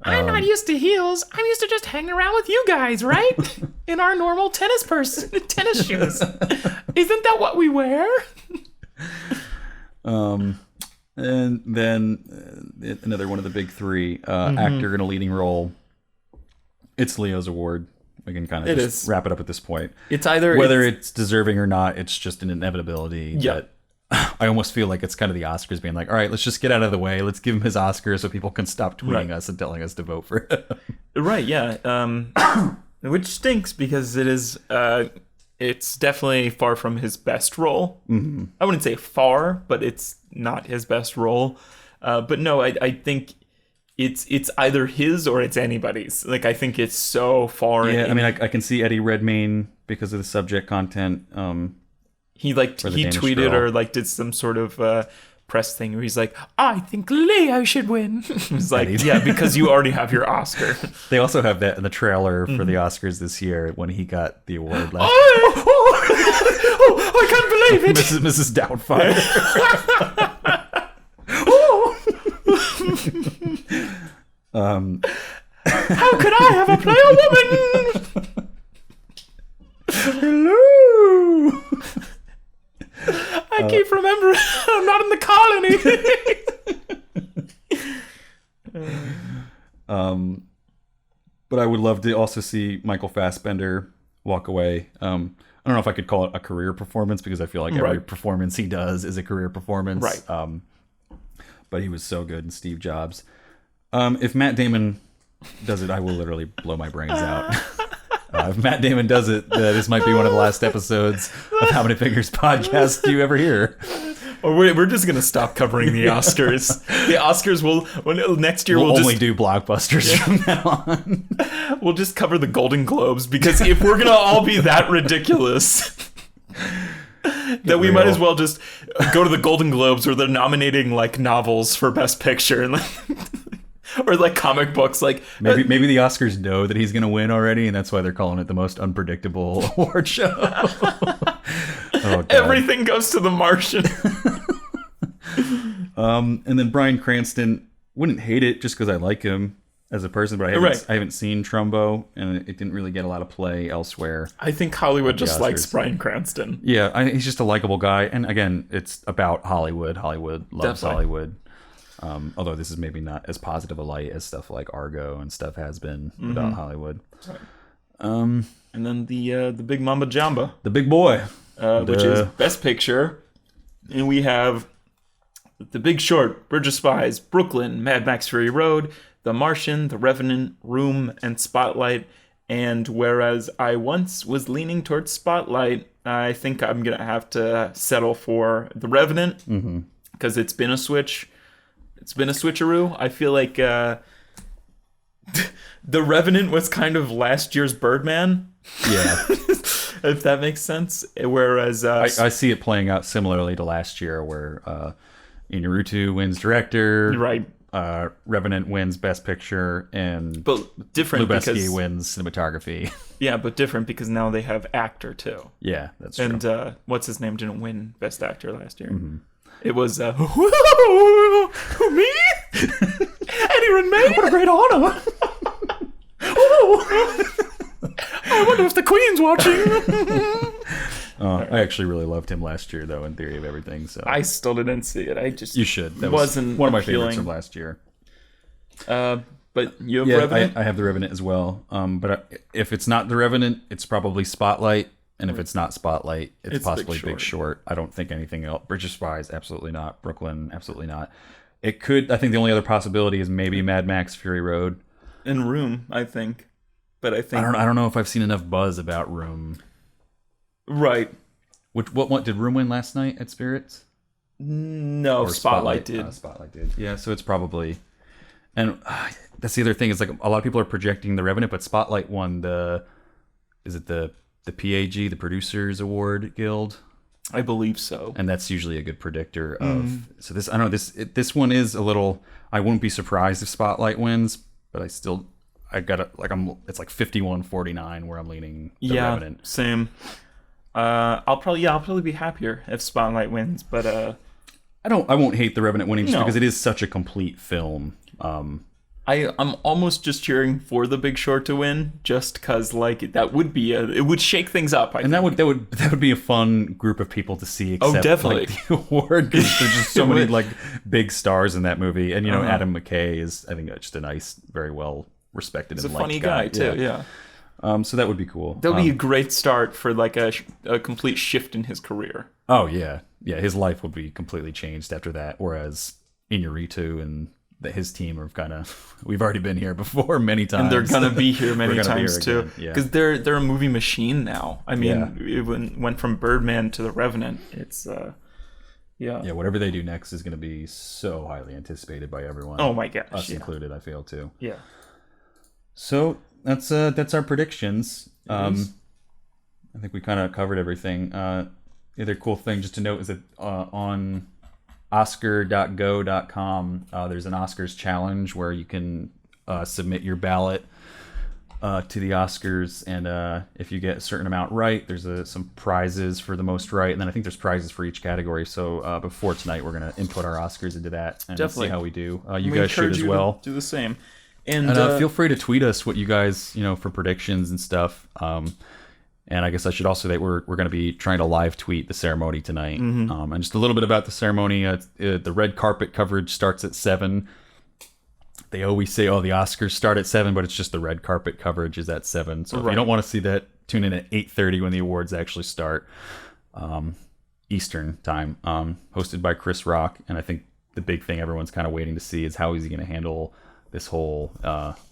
I'm not used to heels. I'm used to just hanging around with you guys, right? In our normal tennis shoes. Isn't that what we wear? And then another one of the big three, actor in a leading role. It's Leo's award. We can kind of just wrap it up at this point. It's either whether it's deserving or not. It's just an inevitability. That I almost feel like it's kind of the Oscars being like, all right, let's just get out of the way. Let's give him his Oscar so people can stop tweeting us and telling us to vote for him. Right. Yeah. Which stinks because it is. It's definitely far from his best role. Mm-hmm. I wouldn't say far, but it's not his best role. But no, I think it's either his or it's anybody's. Like, I think it's so far. Yeah, I mean, I can see Eddie Redmayne because of the subject content. He tweeted or like did some sort of press thing where he's like, I think Leo should win. He's like, yeah, because you already have your Oscar. They also have that in the trailer for the Oscars this year when he got the award last I can't believe it. Mrs. Doubtfire. How could I ever play a woman? Hello. I keep remembering I'm not in the colony. But I would love to also see Michael Fassbender walk away. I don't know if I could call it a career performance because I feel like every performance he does is a career performance. Right. But he was so good in Steve Jobs. If Matt Damon does it, I will literally blow my brains out. If Matt Damon does it, this might be one of the last episodes of How Many Fingers podcast you ever hear. Or we're just gonna stop covering the Oscars. The Oscars next year we'll only do blockbusters from now on. We'll just cover the Golden Globes because if we're gonna all be that ridiculous, that we might as well just go to the Golden Globes where they're nominating like novels for Best Picture and like. Or like comic books, like maybe the Oscars know that he's going to win already, and that's why they're calling it the most unpredictable award show. Oh, everything goes to The Martian. And then Bryan Cranston, wouldn't hate it just because I like him as a person, but I haven't seen Trumbo, and it didn't really get a lot of play elsewhere. I think Hollywood just likes Bryan Cranston. Yeah, he's just a likable guy, and again, it's about Hollywood. Hollywood loves Hollywood. Although this is maybe not as positive a light as stuff like Argo and stuff has been about Hollywood. Right. And then the Big Mamba Jamba. The big boy. Which is Best Picture. And we have The Big Short, Bridge of Spies, Brooklyn, Mad Max Fury Road, The Martian, The Revenant, Room, and Spotlight. And whereas I once was leaning towards Spotlight, I think I'm going to have to settle for The Revenant. Because it's been a switch. It's been a switcheroo. I feel like The Revenant was kind of last year's Birdman. Yeah. If that makes sense. Whereas... I see it playing out similarly to last year where Iñárritu wins director. Right. Revenant wins Best Picture. And but different Lubeski wins cinematography. Yeah, but different because now they have actor too. Yeah, that's true. And what's his name didn't win Best Actor last year. It was me? Eddie Redmayne? What a great honor! I wonder if the Queen's watching. I actually really loved him last year, though, in Theory of Everything. So I still didn't see it. You should. That wasn't was one of my appealing. favorites of last year. But you have Revenant? I have The Revenant as well. But if it's not The Revenant, it's probably Spotlight. And if it's not Spotlight, it's possibly Big Short. I don't think anything else. Bridge of Spies, absolutely not. Brooklyn, absolutely not. It could. I think the only other possibility is maybe Mad Max Fury Road. And Room, I think. But I think I don't know if I've seen enough buzz about Room. Right. What did Room win last night at Spirits? No, Spotlight did. Spotlight did. Yeah, so it's probably. And that's the other thing is like a lot of people are projecting The Revenant, but Spotlight won the PAG, the Producers Award Guild. I believe so. And that's usually a good predictor of. So this, I don't know, this one is a little. I wouldn't be surprised if Spotlight wins, but it's like 51-49 where I'm leaning The Revenant. Same. I'll probably be happier if Spotlight wins, but I won't hate The Revenant winning just because it is such a complete film. I'm almost just cheering for The Big Short to win, just because like that would be it would shake things up. I think. That would be a fun group of people to see. Accept, definitely like, the award because there's just so many like big stars in that movie, and Adam McKay is I think just a nice, very well respected. He's and a funny guy too. Yeah. So that would be cool. That would be a great start for like a complete shift in his career. Oh yeah, his life would be completely changed after that. Whereas Iñárritu and his team are kind of, we've already been here before many times, and they're gonna be here many times too, yeah. because they're a movie machine now. I mean, it went from Birdman to The Revenant. It's yeah. Whatever they do next is gonna be so highly anticipated by everyone. Oh my gosh, us included. I feel too. Yeah. So that's our predictions. I think we kind of covered everything. The other cool thing just to note is that on Oscar.go.com, there's an Oscars challenge where you can submit your ballot to the Oscars, and if you get a certain amount right, there's some prizes for the most right, and then I think there's prizes for each category. So before tonight, we're gonna input our Oscars into that and see how we do. You guys should as well. Do the same. And feel free to tweet us what you guys, for predictions and stuff. And I guess I should also say that we're going to be trying to live tweet the ceremony tonight. And just a little bit about the ceremony. The red carpet coverage starts at 7. They always say, the Oscars start at 7, but it's just the red carpet coverage is at 7. So if you don't want to see that, tune in at 8:30 when the awards actually start, Eastern time, hosted by Chris Rock. And I think the big thing everyone's kind of waiting to see is how is he going to handle this whole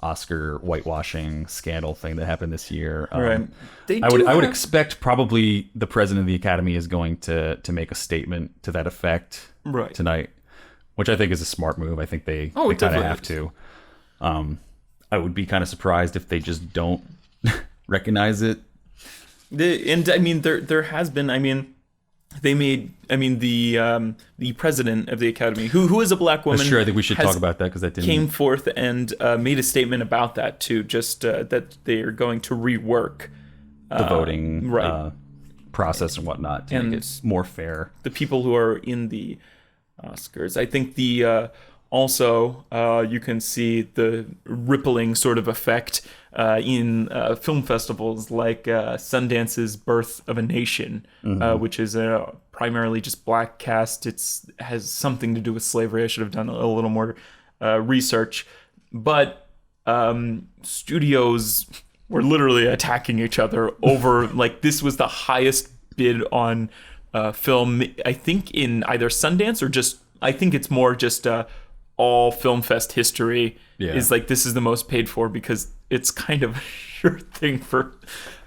Oscar whitewashing scandal thing that happened this year. Right. I would expect probably the president of the Academy is going to make a statement to that effect tonight, which I think is a smart move. I think they kind of have to. I would be kind of surprised if they just don't recognize it. There has been. They made, the president of the Academy, who is a black woman. Sure, I think we should talk about that because that came forth and made a statement about that too. Just that they are going to rework the voting process and whatnot to make it more fair. The people who are in the Oscars, I think the also you can see the rippling sort of effect in film festivals like Sundance's Birth of a Nation, which is primarily just black cast. Has something to do with slavery. I should have done a little more research. But studios were literally attacking each other over, this was the highest bid on film, I think, in either Sundance or just, I think it's more just all film fest history is this is the most paid for because it's kind of a sure thing for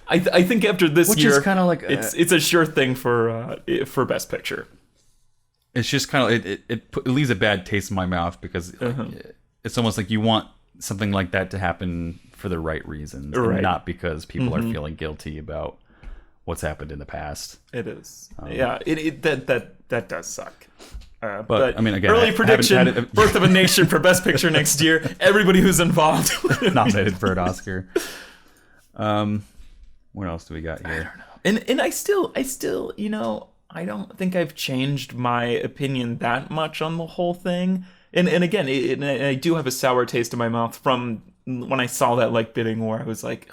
I think after this year is kind of like it's a sure thing for Best Picture. It's just kind of it leaves a bad taste in my mouth because it's almost like you want something like that to happen for the right reasons and not because people are feeling guilty about what's happened in the past. It is. That does suck. But I mean, again, early prediction: Birth of a Nation for Best Picture next year. Everybody who's involved nominated for an Oscar. What else do we got here? I don't know. And I still, I don't think I've changed my opinion that much on the whole thing. And again, I do have a sour taste in my mouth from when I saw that bidding war. I was like,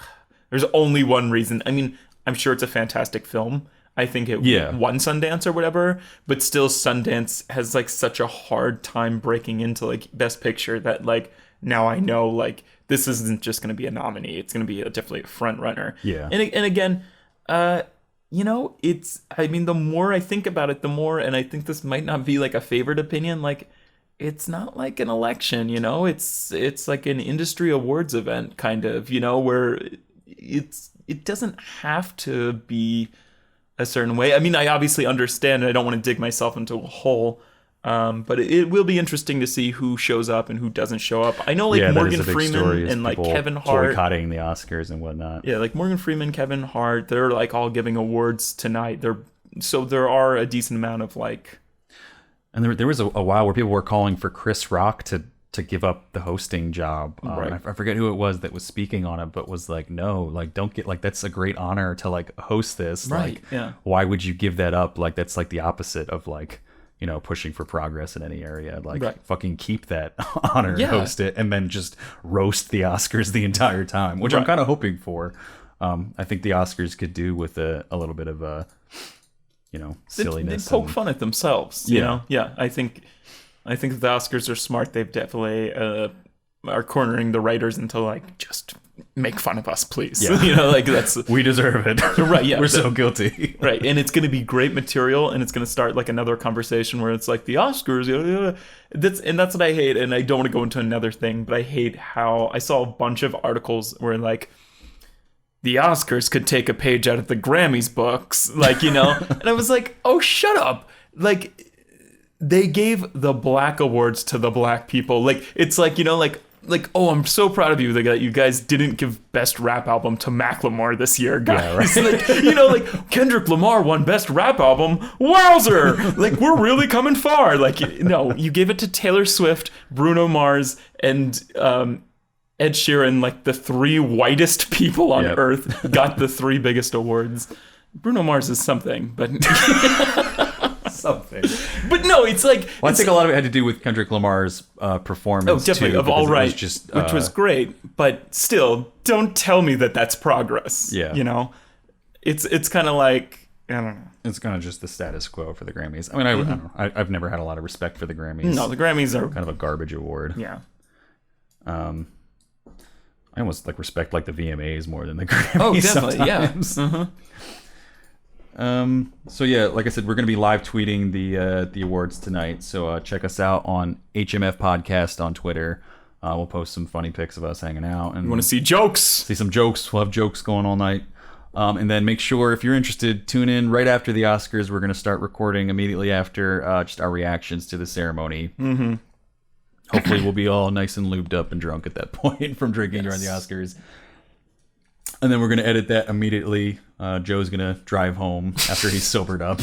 there's only one reason. I mean, I'm sure it's a fantastic film. I think it won Sundance or whatever, but still Sundance has such a hard time breaking into Best Picture that now I know this isn't just going to be a nominee. It's going to be definitely a front runner. Yeah. And again, it's, the more I think about it, the more, and I think this might not be a favorite opinion, it's not like an election, it's like an industry awards event kind of, where it doesn't have to be a certain way. I mean, I obviously understand, and I don't want to dig myself into a hole, but it will be interesting to see who shows up and who doesn't show up. I know Morgan Freeman and Kevin Hart boycotting the Oscars and whatnot. Yeah, Morgan Freeman, Kevin Hart, they're all giving awards tonight. So there are a decent amount of And there was a while where people were calling for Chris Rock to give up the hosting job. I forget who it was that was speaking on it, but was no, don't get that's a great honor to host this. Right. Why would you give that up? That's the opposite of pushing for progress in any area. Fucking keep that honor, host it, and then just roast the Oscars the entire time, which I'm kind of hoping for. I think the Oscars could do with a little bit of a silliness. They poke fun at themselves. You know? Yeah. I think the Oscars are smart. They've definitely are cornering the writers into like, just make fun of us, please. Yeah. You know, like that's We deserve it. right. Yeah, We're so guilty. right. And it's going to be great material, and it's going to start like another conversation where it's like the Oscars. That's what I hate. And I don't want to go into another thing, but I hate how I saw a bunch of articles where like the Oscars could take a page out of the Grammys books, like, you know, and I was like, oh, shut up. Like, they gave the black awards to the black people. Like, it's like, you know, like, oh, I'm so proud of you that you guys didn't give best rap album to Macklemore this year, guys. Yeah, right. Like, you know, like Kendrick Lamar won best rap album. Wowzer! Like, we're really coming far. Like, no, you gave it to Taylor Swift, Bruno Mars, and Ed Sheeran, like the three whitest people on earth, got the three biggest awards. Bruno Mars is something, but something. But no, it's like. Well, I think a lot of it had to do with Kendrick Lamar's performance. Oh, definitely, too, of All Right, just, which was great. But still, don't tell me that that's progress. Yeah, you know, it's kind of like, I don't know. It's kind of just the status quo for the Grammys. I mean, I don't know. I've never had a lot of respect for the Grammys. No, the Grammys are kind of a garbage award. Yeah. I almost like respect like the VMAs more than the Grammys. Oh, definitely, sometimes. Yeah. So yeah, like I said, we're going to be live tweeting the awards tonight. So check us out on HMF Podcast on Twitter. We'll post some funny pics of us hanging out. And you want to see jokes? See some jokes. We'll have jokes going all night. And then make sure, if you're interested, tune in right after the Oscars. We're going to start recording immediately after just our reactions to the ceremony. Mm-hmm. Hopefully we'll be all nice and lubed up and drunk at that point from drinking during the Oscars. And then we're going to edit that immediately. Joe's going to drive home after he's sobered up.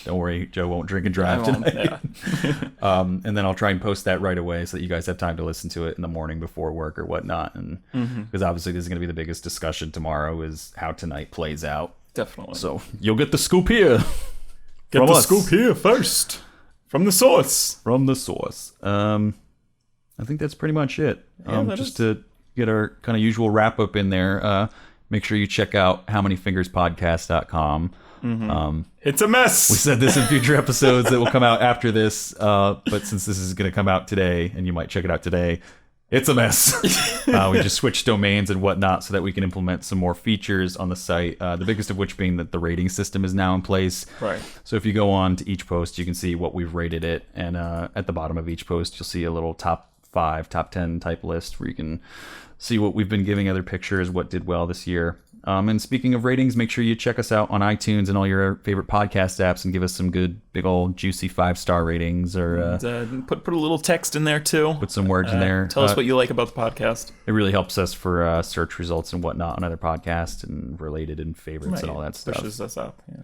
Don't worry, Joe won't drink and drive tonight. Yeah. And then I'll try and post that right away so that you guys have time to listen to it in the morning before work or whatnot. And because obviously this is going to be the biggest discussion tomorrow is how tonight plays out. Definitely. So you'll get the scoop here. Get the scoop here first. From the source. From the source. I think that's pretty much it. Just to get our kind of usual wrap up in there, make sure you check out howmanyfingerspodcast.com. It's a mess. We said this in future episodes that will come out after this, but since this is going to come out today, and you might check it out today, it's a mess. We just switched domains and whatnot so that we can implement some more features on the site. The biggest of which being that the rating system is now in place. Right. So if you go on to each post, you can see what we've rated it, and at the bottom of each post, you'll see a little top 5, top 10 type list where you can see what we've been giving other pictures, what did well this year. And speaking of ratings, make sure you check us out on iTunes and all your favorite podcast apps and give us some good, big old, juicy 5-star ratings. Or and, put a little text in there, too. Put some words in there. Tell us what you like about the podcast. It really helps us for search results and whatnot on other podcasts and related and favorites and all that stuff. Pushes us up, yeah.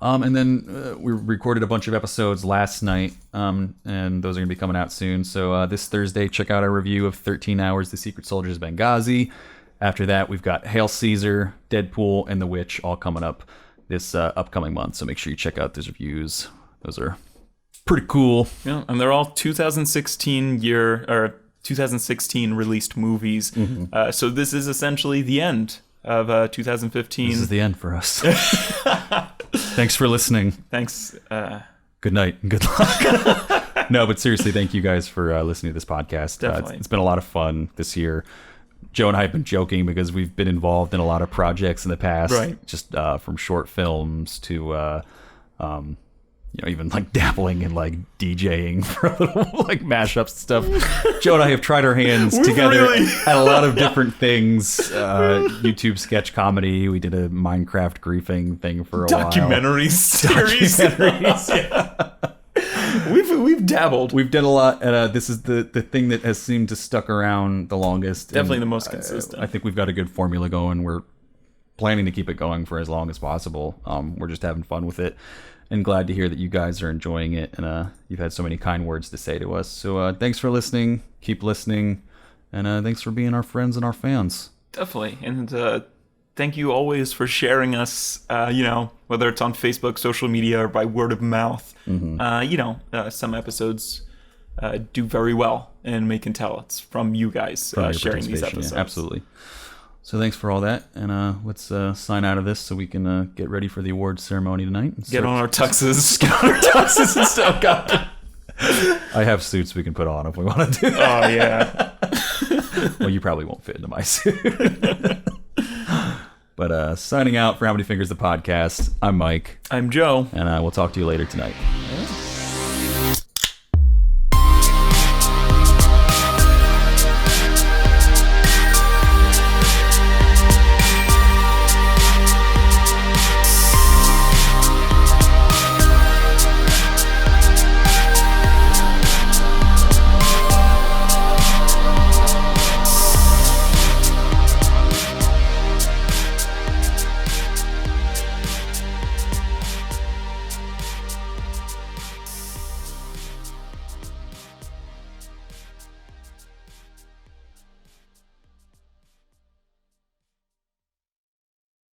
And then we recorded a bunch of episodes last night, and those are going to be coming out soon. So this Thursday, check out our review of 13 Hours, The Secret Soldiers of Benghazi. After that, we've got Hail Caesar, Deadpool, and The Witch all coming up this upcoming month. So make sure you check out those reviews. Those are pretty cool. Yeah, and they're all 2016 released movies. So this is essentially the end of 2015. This is the end for us. Thanks for listening. Thanks. Good night and good luck. No, but seriously, thank you guys for listening to this podcast. It's been a lot of fun this year. Joe and I have been joking because we've been involved in a lot of projects in the past, right? Just from short films to, even like dabbling in like DJing for little like mashups and stuff. Joe and I have tried our hands together at a lot of different things. YouTube sketch comedy. We did a Minecraft griefing thing for a documentary series. Yeah. We've dabbled. We've done a lot, and this is the thing that has seemed to stuck around the longest. Definitely the most consistent. I think we've got a good formula going. We're planning to keep it going for as long as possible. We're just having fun with it, and glad to hear that you guys are enjoying it, and you've had so many kind words to say to us. So thanks for listening. Keep listening, and thanks for being our friends and our fans. Definitely, and thank you always for sharing us, whether it's on Facebook, social media, or by word of mouth. Some episodes do very well, and we can tell it's from you guys sharing these episodes. Yeah, absolutely. So thanks for all that, and let's sign out of this so we can get ready for the awards ceremony tonight. And get on our tuxes. Get on our tuxes and stuff. I have suits we can put on if we want to do that. Oh, yeah. Well, you probably won't fit into my suit. But signing out for How Many Fingers the Podcast, I'm Mike. I'm Joe. And we'll talk to you later tonight.